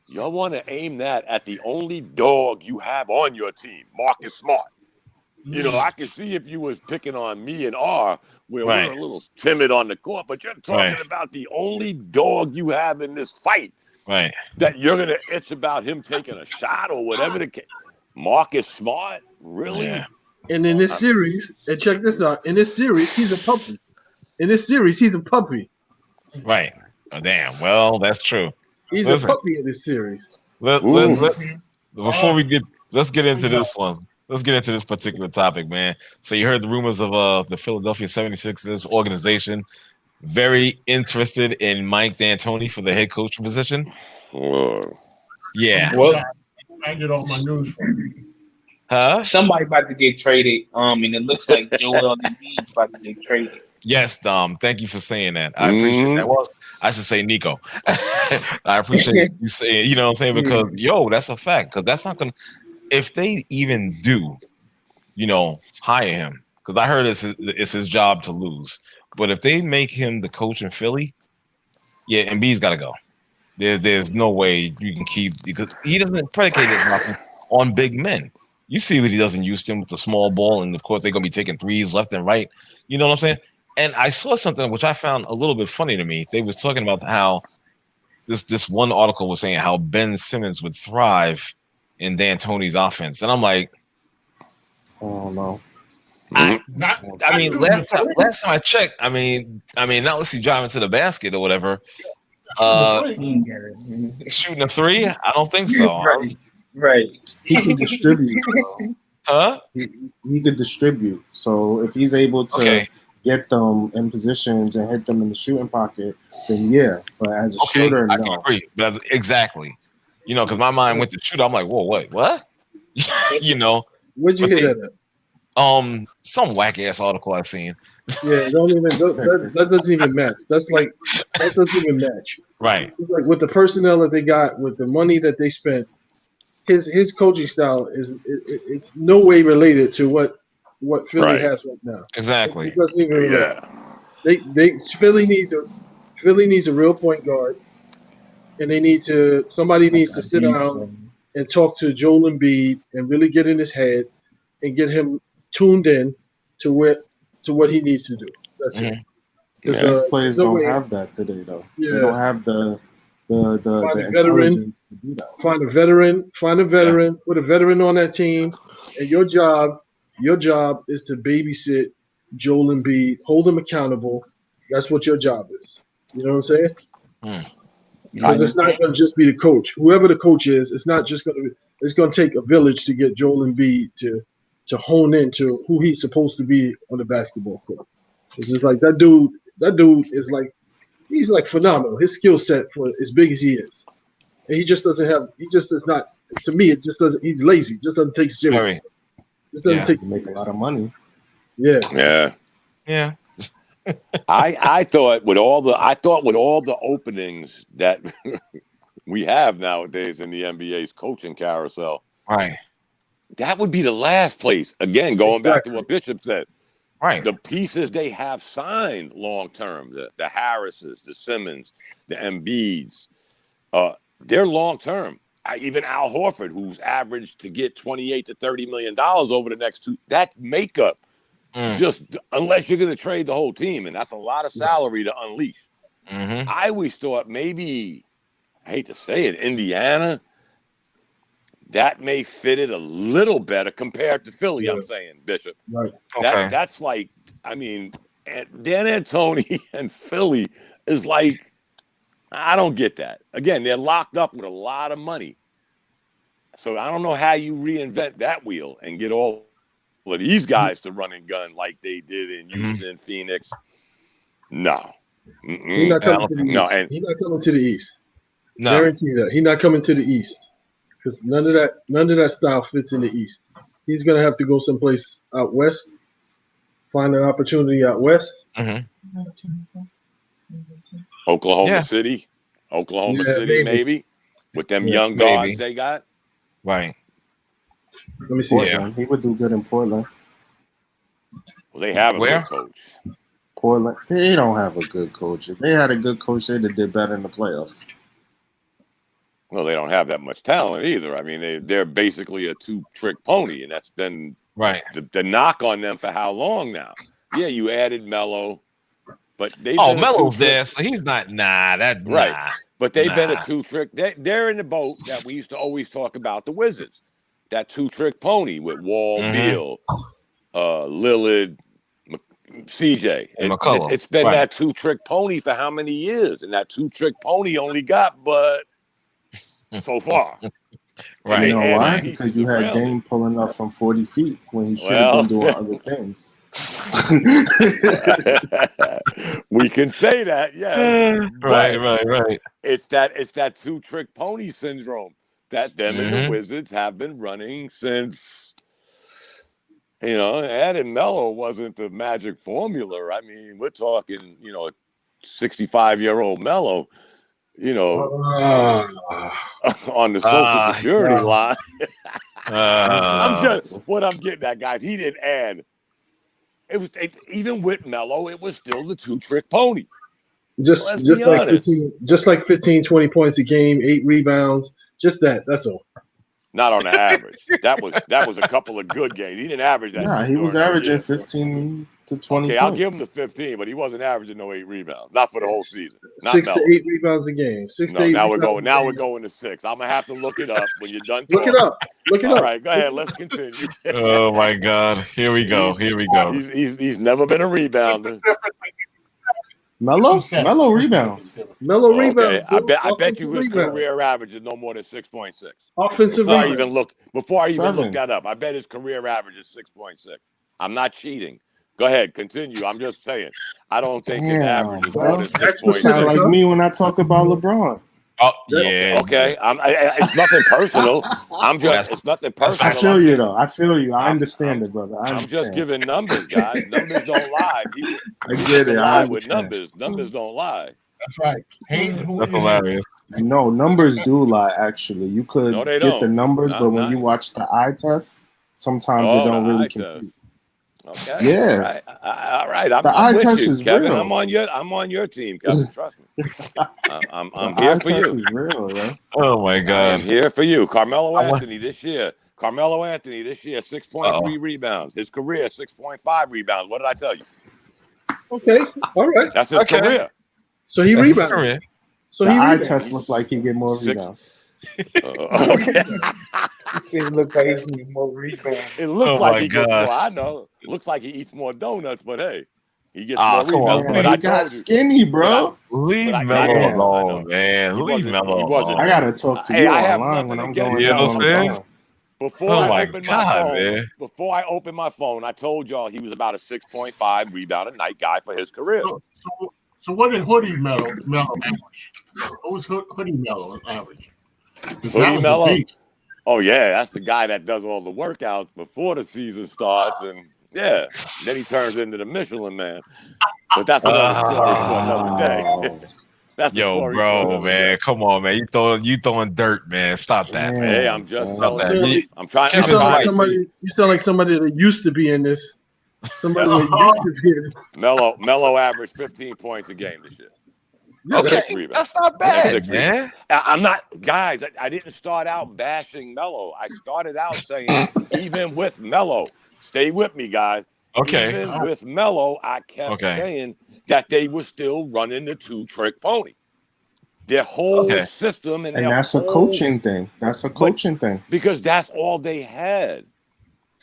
Y'all want to aim that at the only dog you have on your team, Marcus Smart. You know, I can see if you was picking on me and R, where we're a little timid on the court, but you're talking about the only dog you have in this fight. Right. That you're going to itch about him taking a shot or whatever the case. Marcus Smart? Really? Yeah. And in this series, and check this out, in this series, he's a puppy. In this series, he's a puppy. Right. Oh, damn. Well, that's true. He's a puppy in this series. Before we let's get into this one. Let's get into this particular topic, man. So you heard the rumors of the Philadelphia 76ers organization very interested in Mike D'Antoni for the head coach position. Yeah. Well, I get all my news from. Huh? Somebody about to get traded. And it looks like Joel Embiid's about to get traded. Yes, Dom. Thank you for saying that. I appreciate that. Well, I should say Nico. I appreciate you saying, you know what I'm saying? Because that's a fact. Because that's not gonna. If they even do, hire him, because I heard it's his job to lose. But if they make him the coach in Philly, Embiid's got to go. There's no way you can keep, because he doesn't predicate his on big men. You see what he does in Houston with the small ball, and of course they're gonna be taking threes left and right. You know what I'm saying? And I saw something which I found a little bit funny to me. They was talking about how this one article was saying how Ben Simmons would thrive in D'Antoni's offense, and I'm like, oh no. Last time I checked, not unless he's driving to the basket or whatever. Shooting a three? I don't think so. Right. He can distribute. Huh? He could distribute. So if he's able to get them in positions and hit them in the shooting pocket, then yeah. But as a shooter, no. I can agree. But exactly. Because my mind went to shooter. I'm like, whoa, what? Where'd you hear that at? Some whack ass article I've seen. Yeah, that doesn't even match. That doesn't even match. Right. It's like with the personnel that they got, with the money that they spent, his coaching style it's no way related to what Philly has right now. Exactly. It doesn't even relate. Philly needs a real point guard, and somebody needs to sit down and talk to Joel Embiid and really get in his head and get him tuned in to what he needs to do. That's it. These players don't have that today, though. Yeah. They don't have the intelligence to do that. Find a veteran. Put a veteran on that team, and your job is to babysit Joel Embiid, hold him accountable. That's what your job is. You know what I'm saying? Because it's not going to just be the coach. Whoever the coach is, it's not just going to be. It's going to take a village to get Joel Embiid to hone into who he's supposed to be on the basketball court. It's just like that dude is like, he's like phenomenal. His skill set for as big as he is. And he just does not, to me, it just doesn't, he's lazy. Just doesn't take serious. Just doesn't take make a lot of money. Yeah. I thought with all the openings that we have nowadays in the NBA's coaching carousel, right, that would be the last place. Again, going back to what Bishop said, right, the pieces they have signed long term, the Harrises, the Simmons, the Embiids, they're long term. Even Al Horford, who's averaged to get $28 to $30 million over the next two, that makeup. Just unless you're going to trade the whole team, and that's a lot of salary to unleash. I always thought maybe, I hate to say it, Indiana, that may fit it a little better compared to Philly. I'm saying, Bishop. Right. That's like, Dan Antoni and Philly is like, I don't get that. Again, they're locked up with a lot of money, so I don't know how you reinvent that wheel and get all of these guys to run and gun like they did in Houston, Phoenix. No. He's not coming to the East. He's not coming to the East. No. Guarantee you that. He's not coming to the East. Because none of that style fits in the East. He's gonna have to go someplace out west, find an opportunity out west. Oklahoma City, maybe with them young guards they got. Right. Let me see. Portland. He would do good in Portland. Well, they have a good coach. Portland. They don't have a good coach. If they had a good coach, they'd have did better in the playoffs. Well, they don't have that much talent either. I mean, they're basically a two-trick pony, and that's been the knock on them for how long now? Yeah, you added Melo, but Melo's there, so he's not. But they've been a two-trick. They're in the boat that we used to always talk about the Wizards, that two-trick pony with Wall, Beal, Lillard, CJ. It's been that two-trick pony for how many years? And that two-trick pony only got but so far. Right. You know why? Because you had Dame pulling up from 40 feet when he should have been doing other things. We can say that, yeah. Right. It's that two-trick pony syndrome that them and the Wizards have been running since, adding Melo wasn't the magic formula. I mean, we're talking, 65-year-old Melo, on the Social Security line. What I'm getting at, guys, he didn't add. Even with Melo, it was still the two-trick pony. Just like 15, 20 points a game, 8 rebounds, just that's all. Not on the average. That was a couple of good games. He didn't average that. Yeah, he was averaging 15 to 20 Okay, points. I'll give him the 15, but he wasn't averaging no 8 rebounds. Not for the whole season. Not 6 Melo. to 8 rebounds a game. Now we're going to 6. I'm gonna have to look it up when you're done talking. Look it up. All right, go ahead. Let's continue. Oh my God. Here we go. He's never been a rebounder. Melo rebounds. Melo rebounds. I bet you his career average is no more than 6.6. Offensive rebounds. Before I even look that up, I bet his career average is 6.6. I'm not cheating. Go ahead, continue. I'm just saying. I don't think his average is more than 6.6. Sound like me when I talk about LeBron. Oh yeah. Okay. It's nothing personal. It's nothing personal. I feel you though. I feel you. I understand it, brother. I'm just giving numbers, guys. Numbers don't lie. I get it. Lie with numbers. Numbers don't lie. That's right. That's hilarious. No, numbers do lie. Actually, you could get the numbers, but when you watch the eye test, sometimes it don't really compute. Okay. Yeah. All right. The eye test is Kevin. real. I'm on your team, Kevin. Trust me. I'm here for you. Is real, right? Oh my God. I'm here for you. Carmelo Anthony this year, 6.3 rebounds. His career, 6.5 rebounds. What did I tell you? Okay. All right. That's his career. So he rebounded. So the eye test looked like he get more rebounds. Okay. It looks like he needs more rebounds. It looks like he gets more. I know. It looks like he eats more donuts, but hey, he gets more rebounds. But he got skinny, bro. Leave Melo alone, man. Leave Melo alone. I gotta talk to you online when I'm going down. Before I opened my phone, I told y'all he was about a 6.5 rebound a night guy for his career. So what did Hoodie Melo average? What was Hoodie Melo average? Hoodie Melo? Oh, yeah, that's the guy that does all the workouts before the season starts. And, yeah, then he turns into the Michelin Man. But that's another story for another day. That's bro, man. Come on, man. You throwing dirt, man. Stop that, man. Hey, I'm just telling I'm trying. You sound like somebody that used to be in this. Somebody that used to be in this. Melo averaged 15 points a game this year. Okay, that's not bad, man. I'm not, guys. I didn't start out bashing Melo. I started out saying, even with Melo, stay with me, guys. Okay. Even with Melo, I kept saying that they were still running the two-trick pony. Their whole system and that's a coaching thing. That's a coaching thing because that's all they had.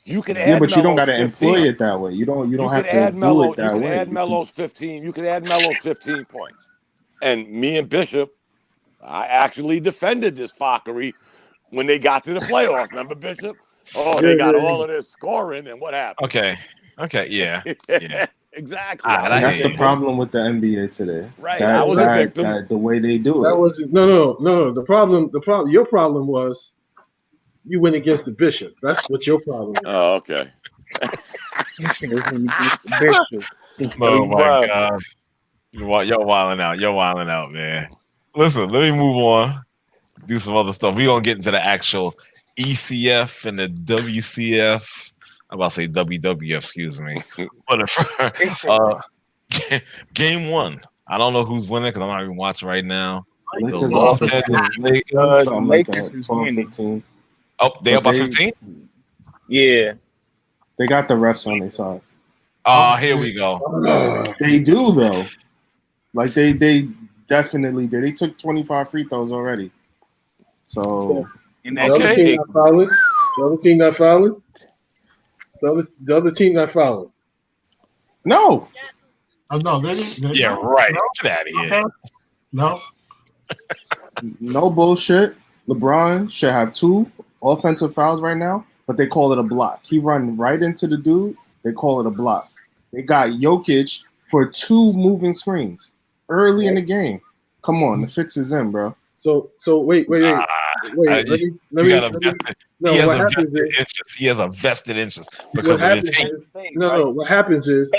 You can add but you don't got to 15. employ it that way. You don't have to do it that way. You can add Melo's 15. You can add Melo's 15 points. And me and Bishop, I actually defended this fuckery when they got to the playoffs. Remember, Bishop? Oh, they got all of this scoring, and what happened? Okay, yeah. Exactly. That's the problem with the NBA today. Right. I was a victim. The way they do it. That was no. The problem. Your problem was you went against the Bishop. That's what your problem is. Oh, okay. Oh my God. You're wilding out. You're wilding out, man. Listen, let me move on. Do some other stuff. We're gonna get into the actual ECF and the WCF. I'm about to say WWF, excuse me. But game one. I don't know who's winning because I'm not even watching right now. The Los Angeles Lakers. Something like that. 12, 15. Oh, they up by 15? Yeah. They got the refs on their side. Oh, here we go. They do though. Like they definitely did. They took 25 free throws already. So the other team not fouling. The other team not fouling. The other team not fouling. No. Oh, no, they didn't. Yeah, right. No? Get out of here. Okay. No. No bullshit. LeBron should have 2 offensive fouls right now, but they call it a block. He run right into the dude. They call it a block. They got Jokic for 2 moving screens early in the game. Come on, the fix is in, bro. So wait. Let me. He has a vested interest because of his team. What happens is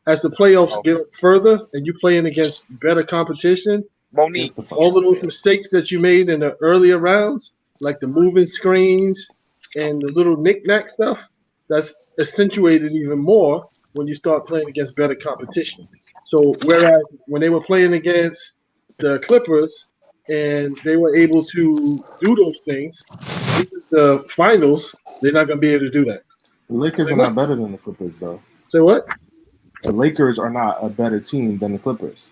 as the playoffs get further and you playing against better competition, all of those mistakes that you made in the earlier rounds, like the moving screens and the little knick-knack stuff, that's accentuated even more when you start playing against better competition. So whereas when they were playing against the Clippers and they were able to do those things, this is the finals, they're not going to be able to do that. The Lakers are not better than the Clippers, though. Say what? The Lakers are not a better team than the Clippers.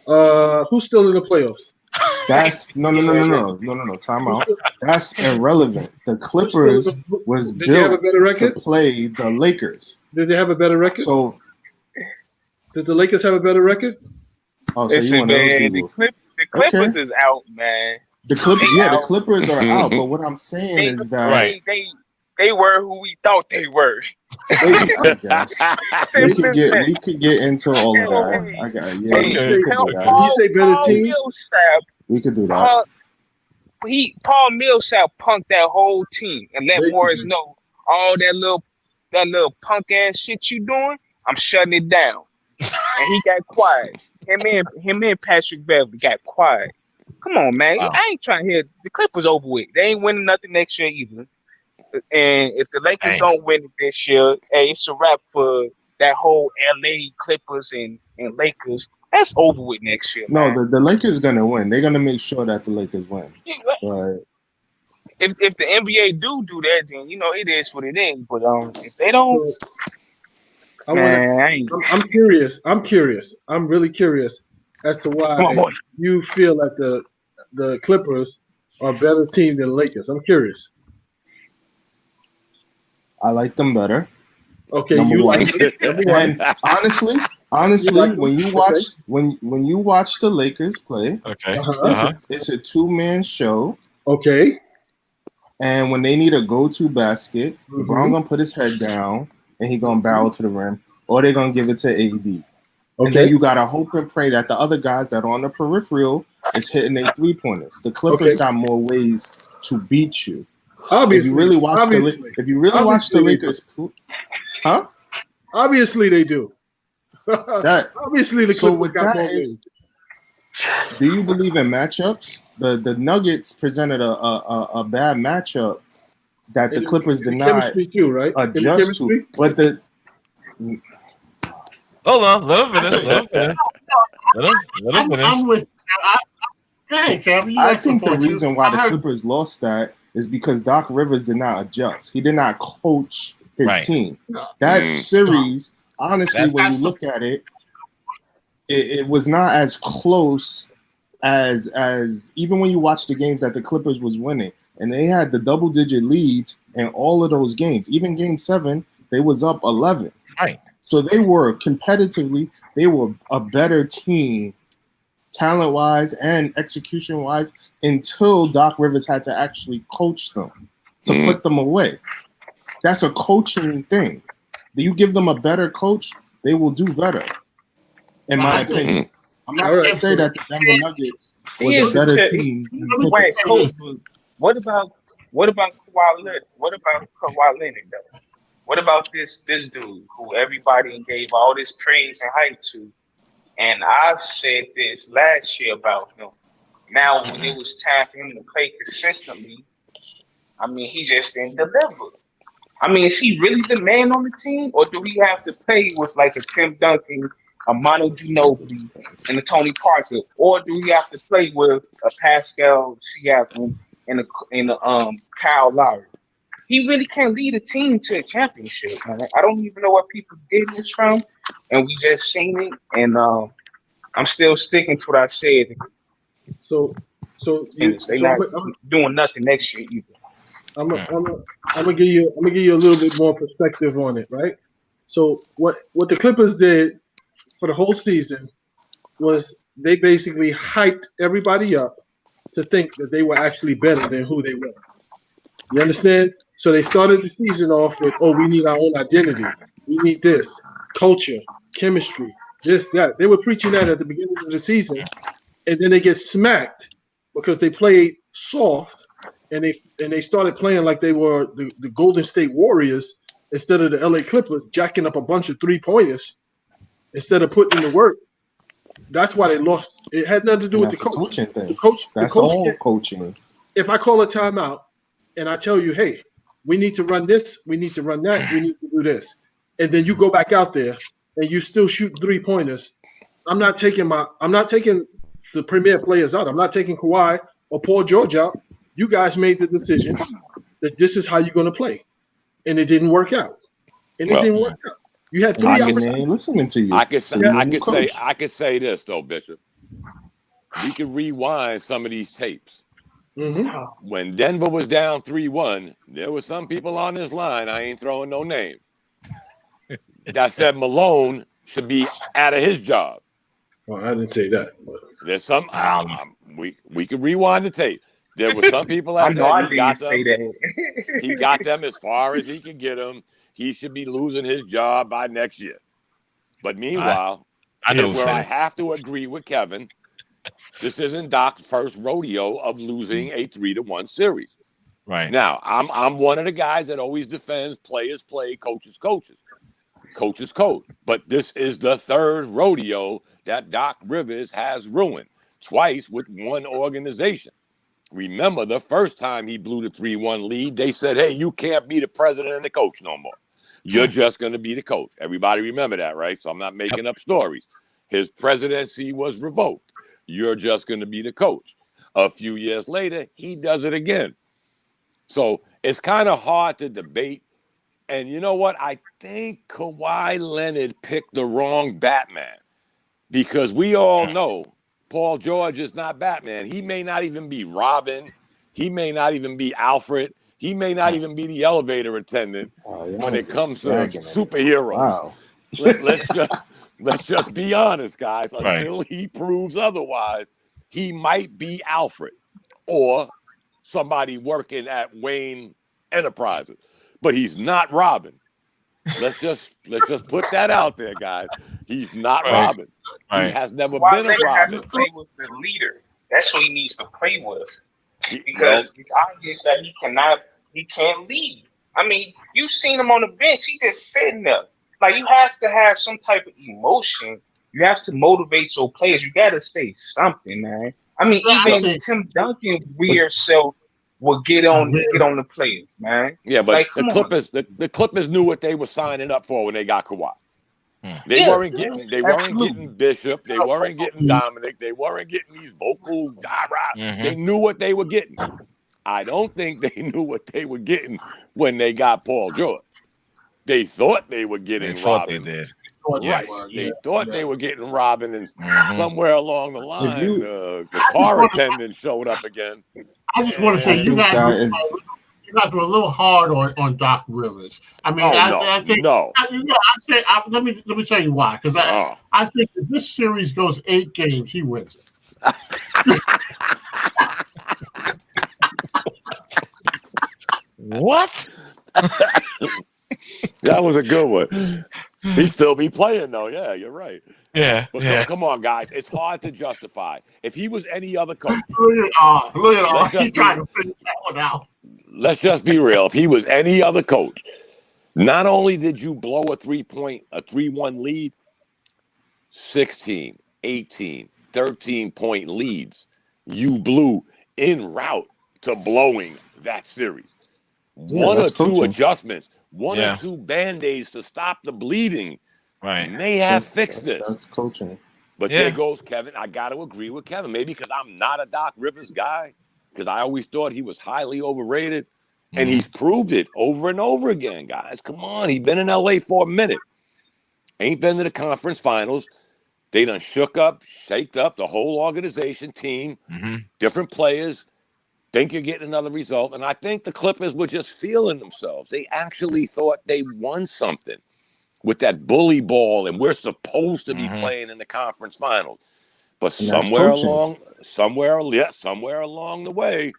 Who's still in the playoffs? That's no. Time out. That's irrelevant. The Clippers was built to play the Lakers. Did they have a better record? So, did the Lakers have a better record? Oh, so you want those people? The Clippers is out, man. The Clippers are out. But what I'm saying is that they were who we thought they were. I guess. we could get into all of that. I got you. You say better team? We could do that. Paul Millsap punked that whole team and let Morris know all that little punk ass shit you doing. I'm shutting it down. And he got quiet. Him and Patrick Beverly got quiet. Come on, man. Wow. I ain't trying to hear the Clippers over with. They ain't winning nothing next year either. And if the Lakers don't win it this year, hey, it's a wrap for that whole LA Clippers and Lakers. That's over with next year. No, the Lakers are gonna win. They're gonna make sure that the Lakers win. Yeah, but if the NBA do that, then it is what it is. But if they don't, I'm curious. I'm really curious as to why you feel like the Clippers are a better team than the Lakers. I'm curious. I like them better. Okay, you like it. And honestly, when you watch the Lakers play, it's a 2-man show. Okay. And when they need a go-to basket, LeBron gonna put his head down and he gonna barrel to the rim, or they're gonna give it to AD. Okay. And then you gotta hope and pray that the other guys that are on the peripheral is hitting their 3-pointers. The Clippers got more ways to beat you. Obviously, if you really watch the Lakers, huh? Obviously, they do. Obviously, the Clippers got more ways. Do you believe in matchups? The Nuggets presented a bad matchup that the Clippers did not adjust to. But hold on, let him finish. I'm with. Hey, Kevin, I think the reason why the Clippers lost that is because Doc Rivers did not adjust. He did not coach his team. That series, honestly, when you look at it, it was not as close as even when you watch the games that the Clippers was winning, and they had the double-digit leads in all of those games. Even Game 7, they was up 11. Right. So they were competitively, they were a better team, talent-wise and execution-wise, until Doc Rivers had to actually coach them to put them away. That's a coaching thing. Do you give them a better coach, they will do better, in my opinion. I'm not going to say that the Denver Nuggets was a better team. Wait, coach, what about Kawhi Leonard? What about Kawhi Leonard, though? What about this dude who everybody gave all this praise and hype to, And I said this last year about him. Now, when it was time for him to play consistently, I mean, he just didn't deliver. I mean, is he really the man on the team, or do we have to play with like a Tim Duncan, a Manu Ginobili, and a Tony Parker, or do we have to play with a Pascal Siakam and a Kyle Lowry? He really can't lead a team to a championship, man. I don't even know what people getting this from, and we just seen it. And I'm still sticking to what I said. So They're not doing nothing next year either. I'm gonna give you a little bit more perspective on it, right? So what the Clippers did for the whole season was they basically hyped everybody up to think that they were actually better than who they were. You understand? So they started the season off with, oh, we need our own identity. We need this culture, chemistry, this, that. They were preaching that at the beginning of the season, and then they get smacked because they played soft, and they started playing like they were the Golden State Warriors instead of the LA Clippers, jacking up a bunch of 3-pointers instead of putting in the work. That's why they lost. It had nothing to do with the coaching thing. That's all coaching. If I call a timeout and I tell you, hey, we need to run this, we need to run that, we need to do this, and then you go back out there and you still shoot 3-pointers, I'm not taking the premier players out. I'm not taking Kawhi or Paul George out. You guys made the decision that this is how you're going to play, and it didn't work out. You had 3 hours. They ain't listening to you. I could say this though, Bishop. We could rewind some of these tapes. Mm-hmm. When Denver was down 3-1, there were some people on this line, I ain't throwing no name, that said Malone should be out of his job. Well, I didn't say that. But. There's some we could rewind the tape. There were some people that said he got them as far as he could get them. He should be losing his job by next year. But meanwhile, I have to agree with Kevin. This isn't Doc's first rodeo of losing a 3-1 series. Right. Now, I'm one of the guys that always defends players play, coaches coaches. Coaches coach. But this is the third rodeo that Doc Rivers has ruined, twice with one organization. Remember, the first time he blew the 3-1 lead, they said, hey, you can't be the president and the coach no more. You're just going to be the coach. Everybody remember that, right? So I'm not making up stories. His presidency was revoked. You're just going to be the coach. A few years later, he does it again. So it's kind of hard to debate. And you know what? I think Kawhi Leonard picked the wrong Batman, because we all know Paul George is not Batman. He may not even be Robin. He may not even be Alfred. He may not even be the elevator attendant when it comes to superheroes. Wow. Let's just be honest, guys. Until he proves otherwise, he might be Alfred or somebody working at Wayne Enterprises, but he's not Robin. Let's just put that out there, guys. He's not Robin. He has never been a Robin. Has to play with the leader. That's what he needs to play with, because it's obvious that he can't lead. I mean, you've seen him on the bench. He's just sitting there. Like, you have to have some type of emotion. You have to motivate your players. You got to say something, man. I mean, even Tim Duncan weird self will get on the players, man. Yeah, but like, the Clippers knew what they were signing up for when they got Kawhi. They weren't getting Bishop. They weren't getting Dominic. They weren't getting these vocal They knew what they were getting. I don't think they knew what they were getting when they got Paul George. They thought they were getting Robin. They did. They thought they were getting Robin, and somewhere along the line, the car attendant showed up again. I just want to say you guys were a little hard on Doc Rivers. I mean, I think let me tell you why. Because I think if this series goes 8 games, he wins it. What? That was a good one. He'd still be playing, though. Yeah, you're right. Yeah. But come on, guys. It's hard to justify. If he was any other coach. Look at He's trying to figure that one out. Let's just be real. If he was any other coach, not only did you blow a 3-1 lead, 16, 18, 13-point leads. You blew en route to blowing that series. One or two adjustments, one or two Band-Aids to stop the bleeding may have fixed this. That's coaching. But there goes Kevin. I got to agree with Kevin. Maybe because I'm not a Doc Rivers guy, because I always thought he was highly overrated. And he's proved it over and over again, guys. Come on. He's been in L.A. for a minute. Ain't been to the conference finals. They done shaked up the whole organization, team, different players. Think you're getting another result. And I think the Clippers were just feeling themselves. They actually thought they won something with that bully ball, and we're supposed to be playing in the conference finals. But somewhere along the way,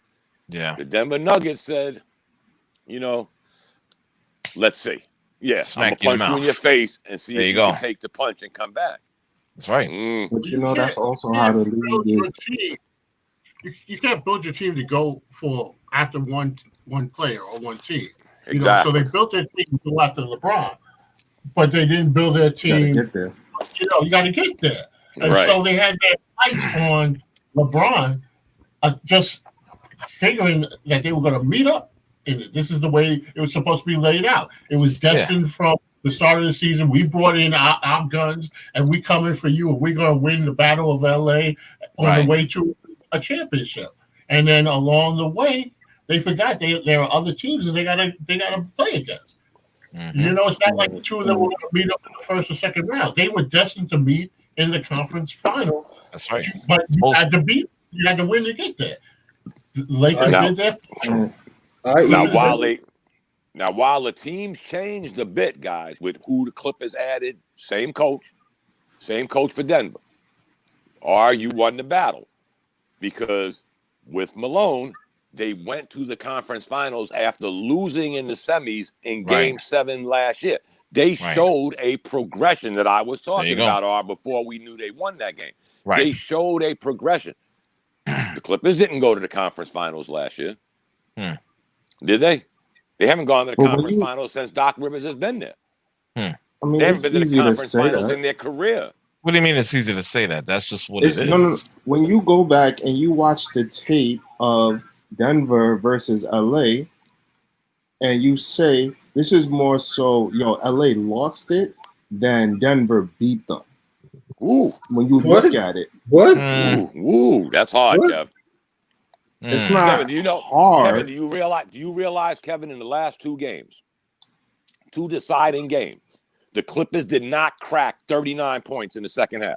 the Denver Nuggets said, let's see. Yeah, I'm going to punch you in your face and see if you can take the punch and come back. That's right. But that's also how the league is. You can't build your team to go for after one player or one team. Exactly. So they built their team to go after LeBron, but they didn't build their team. You got to get there. And so they had their sights on LeBron, just figuring that they were going to meet up. This is the way it was supposed to be laid out. It was destined from the start of the season. We brought in our guns, and we coming for you, and we're going to win the Battle of L.A. on the way to a championship. And then along the way, they forgot there are other teams that they gotta play against. It's not like the two of them were going to meet up in the first or second round. They were destined to meet in the conference final. That's right. But you had to beat. You had to win to get there. The Lakers did that. Now, while the teams changed a bit, guys, with who the Clippers added, same coach for Denver. You won the battle because with Malone, they went to the conference finals after losing in the semis in Game 7 last year. They showed a progression that I was talking about before we knew they won that game. They showed a progression. The Clippers didn't go to the conference finals last year. Did they? They haven't gone to the conference finals since Doc Rivers has been there. I mean, they haven't been to the conference finals in their career. What do you mean it's easy to say that? That's just what it is. No. When you go back and you watch the tape of Denver versus LA, and you say this is more so, LA lost it than Denver beat them. Ooh. When you look at it. What? Ooh, that's hard, Kev. It's not Kevin, hard. Kevin, do you realize, Kevin, in the last two games, two deciding games, the Clippers did not crack 39 points in the second half.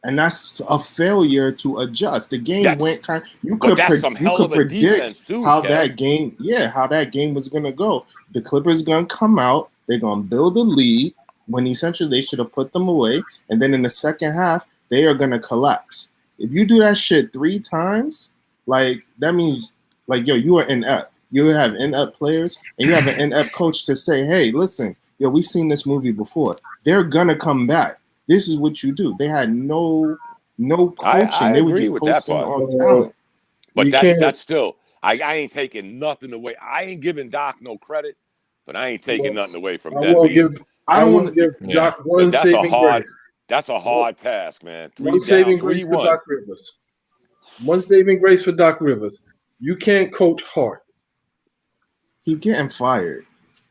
And that's a failure to adjust. The game went kind of, you could predict too, how Kev. How that game was going to go. The Clippers going to come out, they're going to build a lead when essentially they should have put them away. And then in the second half, they are going to collapse. If you do that shit 3 times, that means, you are inept. You have inept players, and you have an inept coach to say, hey, listen, we've seen this movie before. They're going to come back. This is what you do. They had no coaching. I they were agree just with that part. On talent. But that's still, I ain't taking nothing away. I ain't giving Doc no credit, but I ain't taking nothing away from Denver. I don't want to give Doc one saving grace. That's a hard task, man. One saving grace for Doc Rivers. One saving grace for Doc Rivers. You can't coach hard. He getting fired.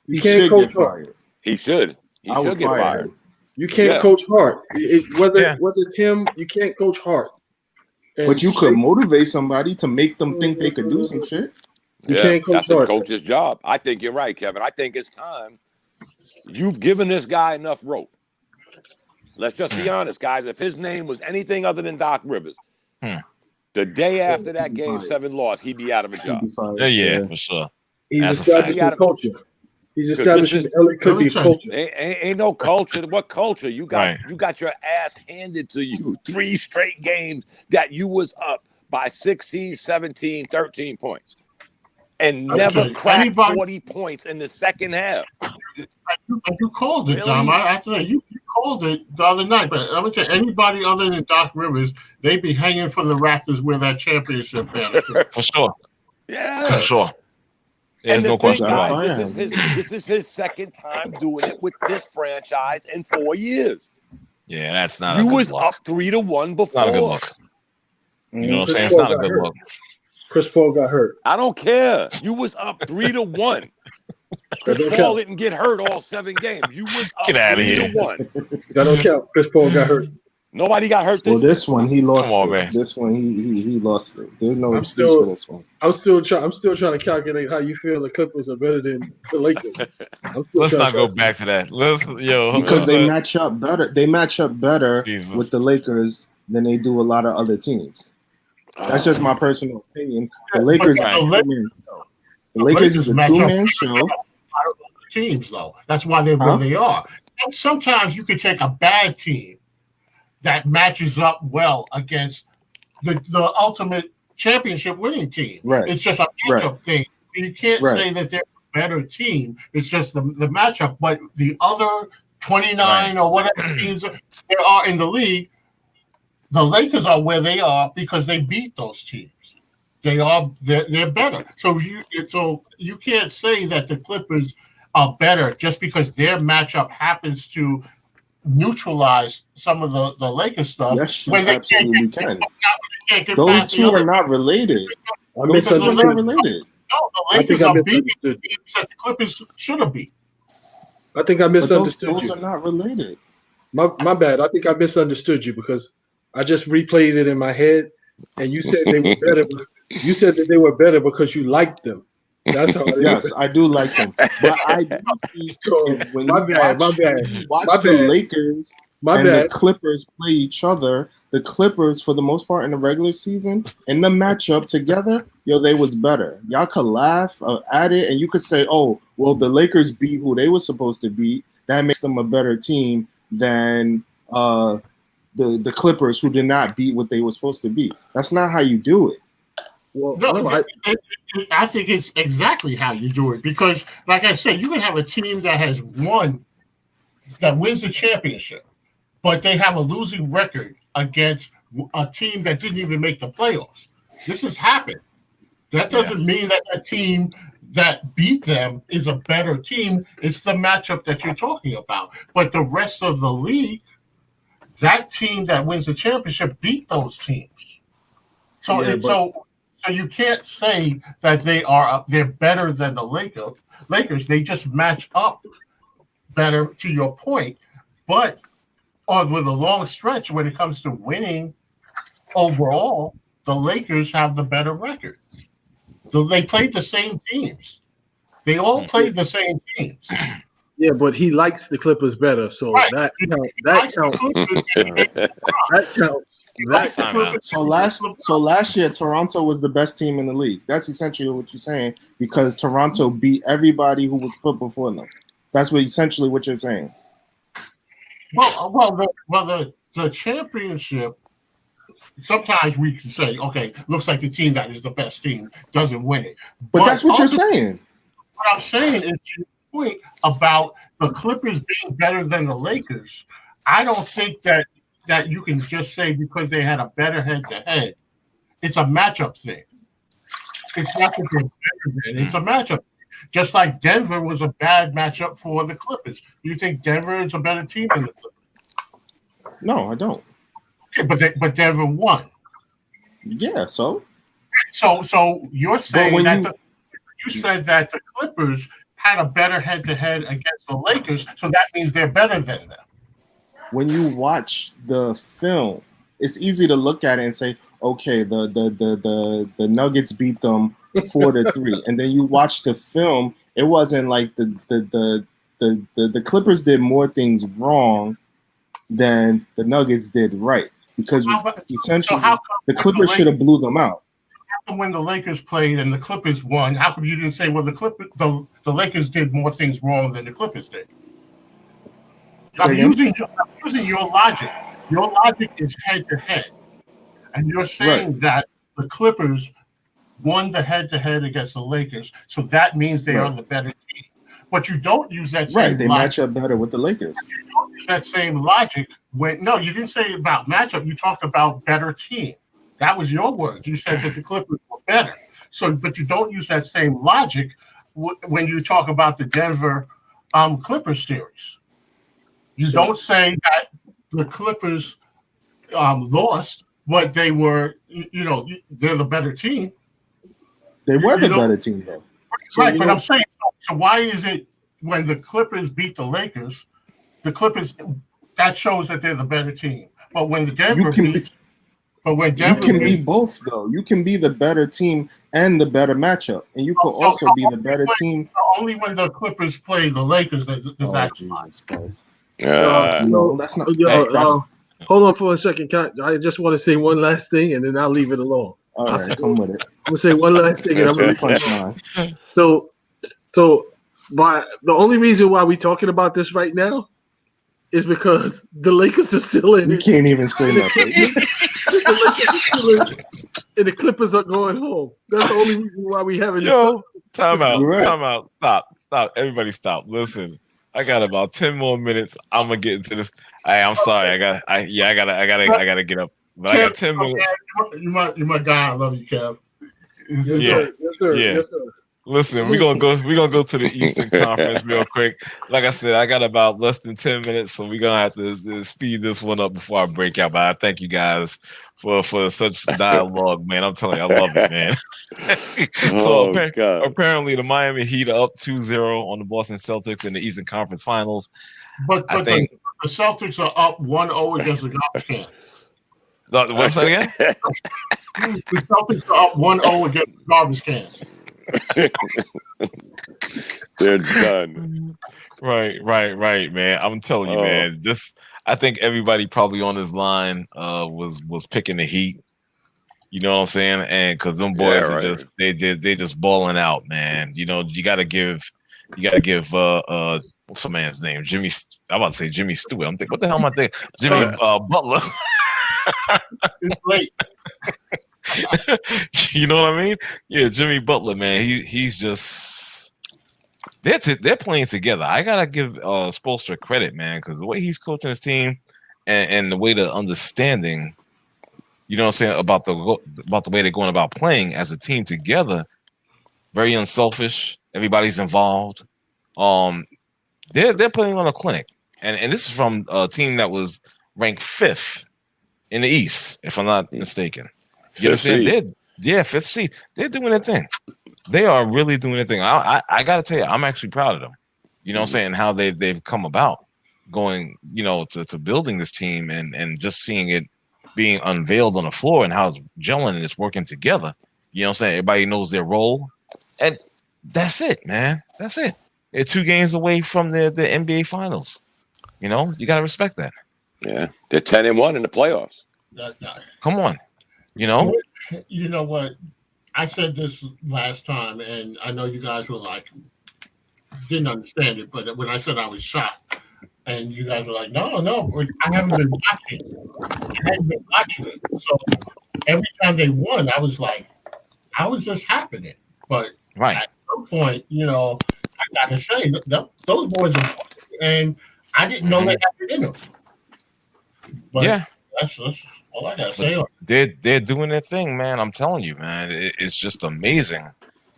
He can't coach hard. He should. He should get fired. You can't coach hard. Whether it's him, you can't coach hard. But you could motivate somebody to make them think they could do some shit. You can't coach that's hard. a coach's job. I think you're right, Kevin. I think it's time. You've given this guy enough rope. Let's just be honest, guys. If his name was anything other than Doc Rivers, the day after that Game 7 loss, he'd be out of a job. Yeah, for sure. He's establishing culture. He's establishing LA could be culture. Ain't no culture. What culture? You got your ass handed to you 3 straight games that you was up by 16, 17, 13 points. And never cracked 40 points in the second half. You called it, Dom. You called it the other night. But I'm going to tell you, anybody other than Doc Rivers, they'd be hanging from the Raptors where that championship banner. For sure. Yeah. For sure. There's no question about it. This is his second time doing it with this franchise in 4 years. Yeah, that's not. You a good was look. up 3-1 before. Not a good look. You know what I'm saying? It's Paul not a got good hurt. look. Chris Paul got hurt. I don't care. You was up 3-1. Chris don't Paul count. didn't get hurt all 7 games. You was up Get outta here. 3-1. That don't count. Chris Paul got hurt. Nobody got hurt Well, this year. this one he lost Come on, it. man. This one he lost it. There's no I'm excuse still- for this one. I'm still trying to calculate how you feel the Clippers are better than the Lakers. Let's not go back to that. Because they match up better. They match up better Jesus. with the Lakers than they do a lot of other teams. That's just my personal opinion. The Lakers are a two-man show. The Lakers is a two-man show. Teams, though. That's why they're where they are. And sometimes you could take a bad team that matches up well against the ultimate championship winning team. Right. It's just a matchup thing. You can't say that they're a better team. It's just the matchup. But the other 29 or whatever teams there are in the league, the Lakers are where they are because they beat those teams. They're better. So you can't say that the Clippers are better just because their matchup happens to neutralize some of the Lakers stuff. Yes, you absolutely can. Those Those two are not related. Those two are not related. No, the Lakers are beating the teams that the Clippers should have beat. I think I misunderstood you. Those are not related. My bad. I think I misunderstood you because I just replayed it in my head, and you said they were better. You said that they were better because you liked them. That's how. Yes, I do like them, but I do see when my bad. watch the Lakers the Clippers play each other. The Clippers, for the most part, in the regular season, in the matchup together, they was better. Y'all could laugh at it, and you could say, "Oh, well, the Lakers beat who they were supposed to beat. That makes them a better team than the Clippers, who did not beat what they were supposed to beat." That's not how you do it. Well, I think it's exactly how you do it because, like I said, you can have a team that has that wins the championship, but they have a losing record against a team that didn't even make the playoffs. This has happened. That doesn't mean that a team that beat them is a better team. It's the matchup that you're talking about. But the rest of the league, that team that wins the championship beat those teams. So you can't say that they're better than the Lakers. They just match up better, to your point. But with a long stretch, when it comes to winning overall, the Lakers have the better record. So they played the same teams. They all played the same teams. Yeah, but he likes the Clippers better, so that counts. So last year, Toronto was the best team in the league. That's essentially what you're saying because Toronto beat everybody who was put before them. That's essentially what you're saying. Well, the championship. Sometimes we can say, okay, looks like the team that is the best team doesn't win it. But that's what you're saying. What I'm saying is your point about the Clippers being better than the Lakers. I don't think that you can just say because they had a better head-to-head. It's a matchup thing. It's not that they're better than. It's a matchup. Just like Denver was a bad matchup for the Clippers. You think Denver is a better team than the Clippers? No, I don't. Okay, but Denver won. Yeah, so you're saying that you said that the Clippers had a better head-to-head against the Lakers, so that means they're better than them. When you watch the film, it's easy to look at it and say, okay, the Nuggets beat them 4-3, and then you watch the film. It wasn't like the Clippers did more things wrong than the Nuggets did right because essentially the Clippers should have blew them out. How come when the Lakers played and the Clippers won, how come you didn't say, well, the Lakers did more things wrong than the Clippers did? I'm using your logic. Your logic is head-to-head. And you're saying that the Clippers won the head-to-head against the Lakers, so that means they are the better team. But you don't use that same they logic. match up better with the Lakers. You don't use that same logic you didn't say about matchup. You talked about better team. That was your words. You said that the Clippers were better. But you don't use that same logic when you talk about the Denver Clippers series. You don't say that the Clippers lost, but they were, they're the better team. They were the better team, though. Right, but I'm saying, so why is it when the Clippers beat the Lakers, that shows that they're the better team. But when the Denver beats, you can be both, though. You can be the better team and the better matchup, and you could also be the better team. Only when the Clippers play the Lakers does that. Jesus Christ. No, that's not. Hold on for a second. I just want to say one last thing, and then I'll leave it alone. All right, come with it. I'm gonna say one last thing, and I'm gonna punchline. So, the only reason why we're talking about this right now is because the Lakers are still in. You can't even say nothing. And the Clippers are going home. That's the only reason why we having this. Time out. Stop. Everybody stop. Listen, I got about 10 more minutes. I'm gonna get into this. I'm sorry. I gotta get up. But Kev, I got 10 minutes. You're my guy. I love you, Kev. Yes, sir. Listen, we're gonna go to the Eastern Conference real quick. Like I said, I got about less than 10 minutes, so we're gonna have to speed this one up before I break out. But I thank you guys for such dialogue, man. I'm telling you, I love it, man. So apparently the Miami Heat are up 2-0 on the Boston Celtics in the Eastern Conference Finals. But I think the Celtics are up 1-0 against the Garbage Can. What's that again? The Celtics are up 1-0 against the Garbage Cans. They're done. Right, man. I'm telling you, man. I think everybody probably on this line was picking the Heat. You know what I'm saying? And because them boys are just balling out, man. You gotta give what's the man's name? I'm about to say Jimmy Stewart. I'm thinking, what the hell am I thinking? Jimmy Butler. It's late. You know what I mean? Yeah, Jimmy Butler, man. He's just they're playing together. I gotta give Spoelstra credit, man, because the way he's coaching his team and the way the understanding, you know what I'm saying, about the way they're going about playing as a team together, very unselfish. Everybody's involved. They're putting on a clinic, and this is from a team that was ranked 5th in the East, if I'm not mistaken. You understand? Fifth seed. They're doing their thing. They are really doing their thing. I gotta tell you, I'm actually proud of them. You know what I'm saying? How they've come about going, to building this team and just seeing it being unveiled on the floor and how it's gelling and it's working together. You know what I'm saying? Everybody knows their role. And that's it, man. That's it. They're 2 games away from the NBA Finals. You gotta respect that. Yeah. They're 10-1 in the playoffs. Come on. You know what? I said this last time, and I know you guys were like, didn't understand it, but when I said I was shocked, and you guys were like, no, I haven't been watching it. So every time they won, I was like, how is this happening? But at some point, I got to say, those boys are, and I didn't know they had it in them. But yeah. That's all I gotta say. They're doing their thing, man. I'm telling you, man. It's just amazing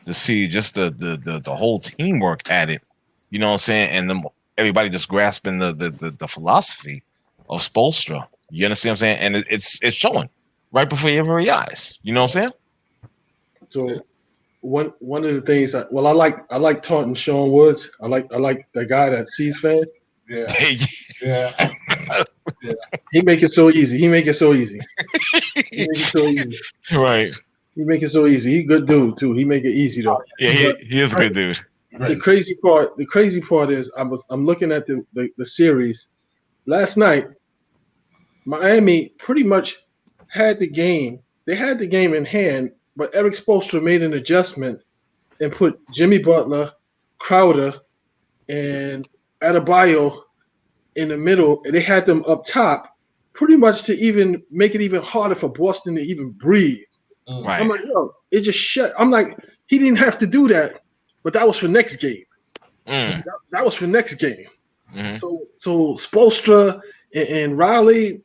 to see just the whole teamwork at it. You know what I'm saying? And everybody just grasping the philosophy of Spoelstra. You understand what I'm saying? And it's showing right before your very eyes. You know what I'm saying? So one of the things I like taunting Sean Woods. I like the guy that sees fan. Yeah. Yeah. He make it so easy. Right. He make it so easy. He good dude too. He make it easy though. Yeah, he is a good dude. The crazy part is I'm looking at the series. Last night, Miami pretty much had the game. They had the game in hand, but Eric Spoelstra made an adjustment and put Jimmy Butler, Crowder, and Adebayo in the middle, and they had them up top pretty much to even make it even harder for Boston to even breathe. Right. I'm like, it just shut. I'm like, he didn't have to do that, but that was for next game. That was for next game. Mm-hmm. So Spoelstra and Riley,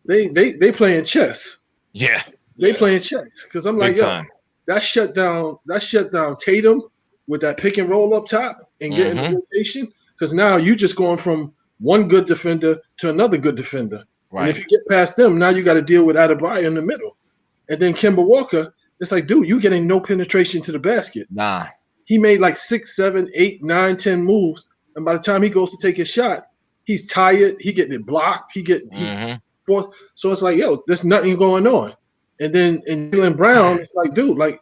they playing chess. Yeah. They playing chess. Because I'm like, that shut down Tatum with that pick and roll up top and getting the rotation. Because now you just going from one good defender to another good defender. Right. And if you get past them, now you got to deal with Adebayo in the middle. And then Kemba Walker, it's like, dude, you getting no penetration to the basket. Nah. He made like 6, 7, 8, 9, 10 moves. And by the time he goes to take his shot, he's tired. He getting it blocked. He fourth. So it's like, yo, there's nothing going on. And then in Jaylen Brown, it's like, dude, like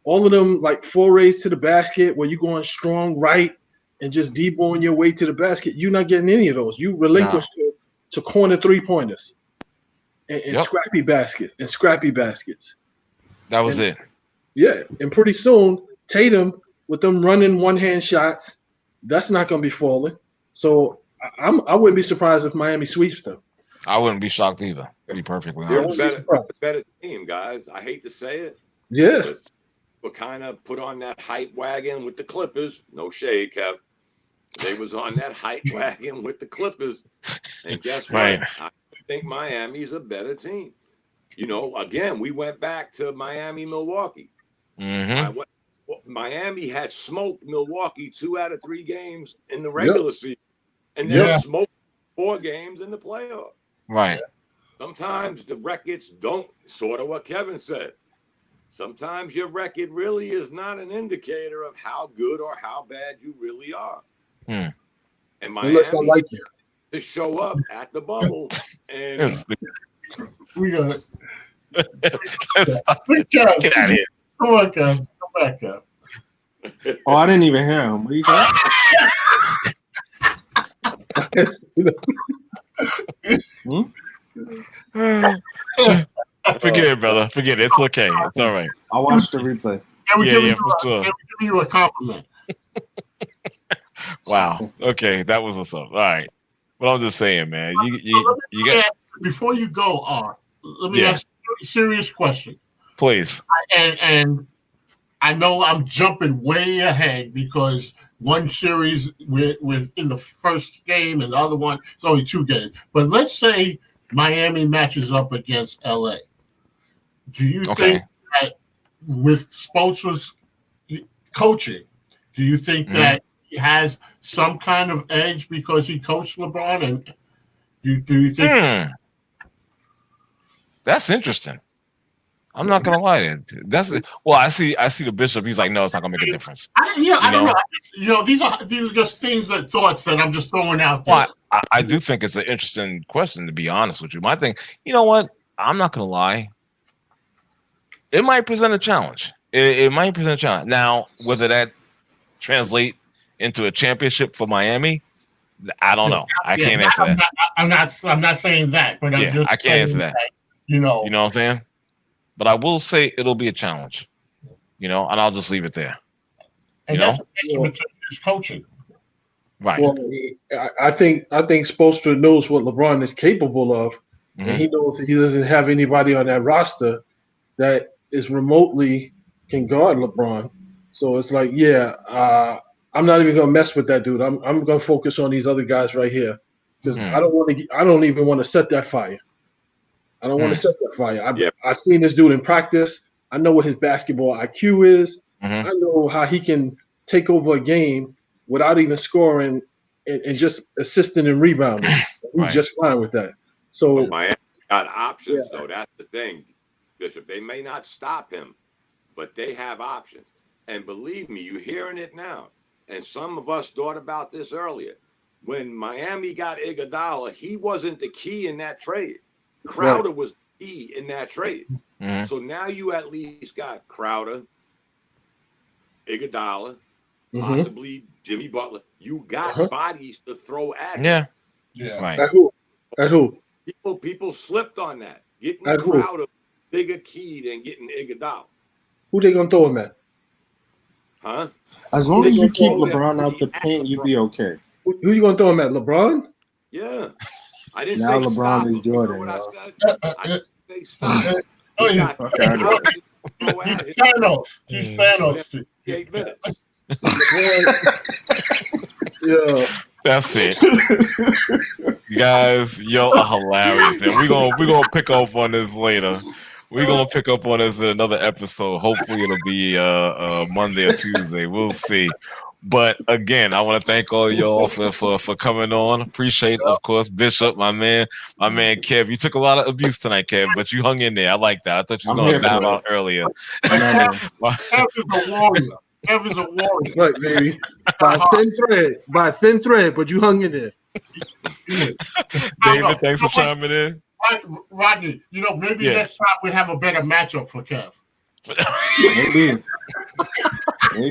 all of them like forays to the basket where you going strong right and just deboing your way to the basket. You're not getting any of those. You relinquish to corner 3-pointers and scrappy baskets and scrappy baskets. That was it. Yeah. And pretty soon, Tatum with them running one-hand shots, that's not going to be falling. So I wouldn't be surprised if Miami sweeps them. I wouldn't be shocked either, to be perfectly They're honest. a better team, guys. I hate to say it. Yeah. But kind of put on that hype wagon with the Clippers. No shade, Kev. They was on that hype wagon with the Clippers. And guess what? Right. I think Miami's a better team. You know, again, we went back to Miami, Milwaukee. Miami had smoked Milwaukee 2 out of 3 games in the regular season. And then smoked 4 games in the playoffs. Right. Sometimes the records don't, sort of what Kevin said. Sometimes your record really is not an indicator of how good or how bad you really are. And Miami like you to show up at the bubble and we got it. Get out of here. Come on, guys. Come back up. Oh, I didn't even hear him. What you say? Forget it, brother. Forget it. It's okay. It's all right. I'll watch the replay. Yeah, for sure. We're giving you a compliment. Wow. Okay, that was what's up. All right. But I'm just saying, man. You got before you go, let me ask you a serious question. Please. And I know I'm jumping way ahead because one series with in the first game and the other one it's only 2 games. But let's say Miami matches up against LA. Do you think that with Spoelstra's coaching, do you think that he has some kind of edge because he coached LeBron? And do you think that's interesting? I'm not gonna lie. I see the Bishop. He's like, no, it's not gonna make a difference. I don't know. You know, these are just thoughts that I'm just throwing out there. Well, I do think it's an interesting question, to be honest with you. My thing, you know what? I'm not gonna lie. It might present a challenge. It might present a challenge. Now, whether that translate into a championship for Miami, I don't know. I can't answer that. I'm not saying that, but I can't answer that. You know what I'm saying? But I will say it'll be a challenge. You know, and I'll just leave it there. And that's his coaching. Right. Well, I think Spoelstra knows what LeBron is capable of, and he knows that he doesn't have anybody on that roster that is remotely can guard LeBron. So it's like, I'm not even gonna mess with that dude. I'm gonna focus on these other guys right here because I don't even want to set that fire. I don't want to set that fire. I've seen this dude in practice. I know what his basketball IQ is. I know how he can take over a game without even scoring and just assisting and rebounding. He's just fine with that. So Miami got options, though. That's the thing, Bishop. They may not stop him, but they have options. And believe me, you're hearing it now. And some of us thought about this earlier. When Miami got Iguodala, he wasn't the key in that trade. Crowder was the key in that trade. So now you at least got Crowder, Iguodala, possibly Jimmy Butler. You got bodies to throw at him. Yeah. Right. At who? People slipped on that. Getting Crowder bigger key than getting Iguodala. Who they gonna throw him at? Huh? As long as you keep LeBron out the paint, you'll be okay. Who you gonna throw him at? LeBron? Yeah. I didn't now say LeBron stop. is Jordan. You know what I didn't say stop. He's Thanos. 8 minutes. That's it. You guys, y'all are hilarious. We're gonna pick up on this later. We're gonna pick up on this in another episode. Hopefully it'll be Monday or Tuesday. We'll see. But again, I want to thank all y'all for coming on. Appreciate, of course, Bishop, my man Kev. You took a lot of abuse tonight, Kev, but you hung in there. I like that. I thought you was going to bow out earlier. Kev is a warrior. Kev is a warrior. Right, baby. By a thin thread, but you hung in there. David, thanks for chiming in. Rodney, maybe next time we have a better matchup for Kev. Maybe. I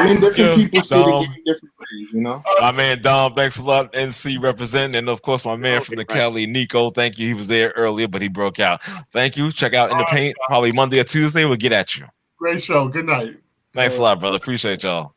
mean, different people see the game different ways, My man Dom, thanks a lot. NC representing, and of course my man from the Cali, Nico. Thank you. He was there earlier, but he broke out. Thank you. Check out In the Paint probably Monday or Tuesday. We'll get at you. Great show. Good night. Thanks a lot, brother. Appreciate y'all.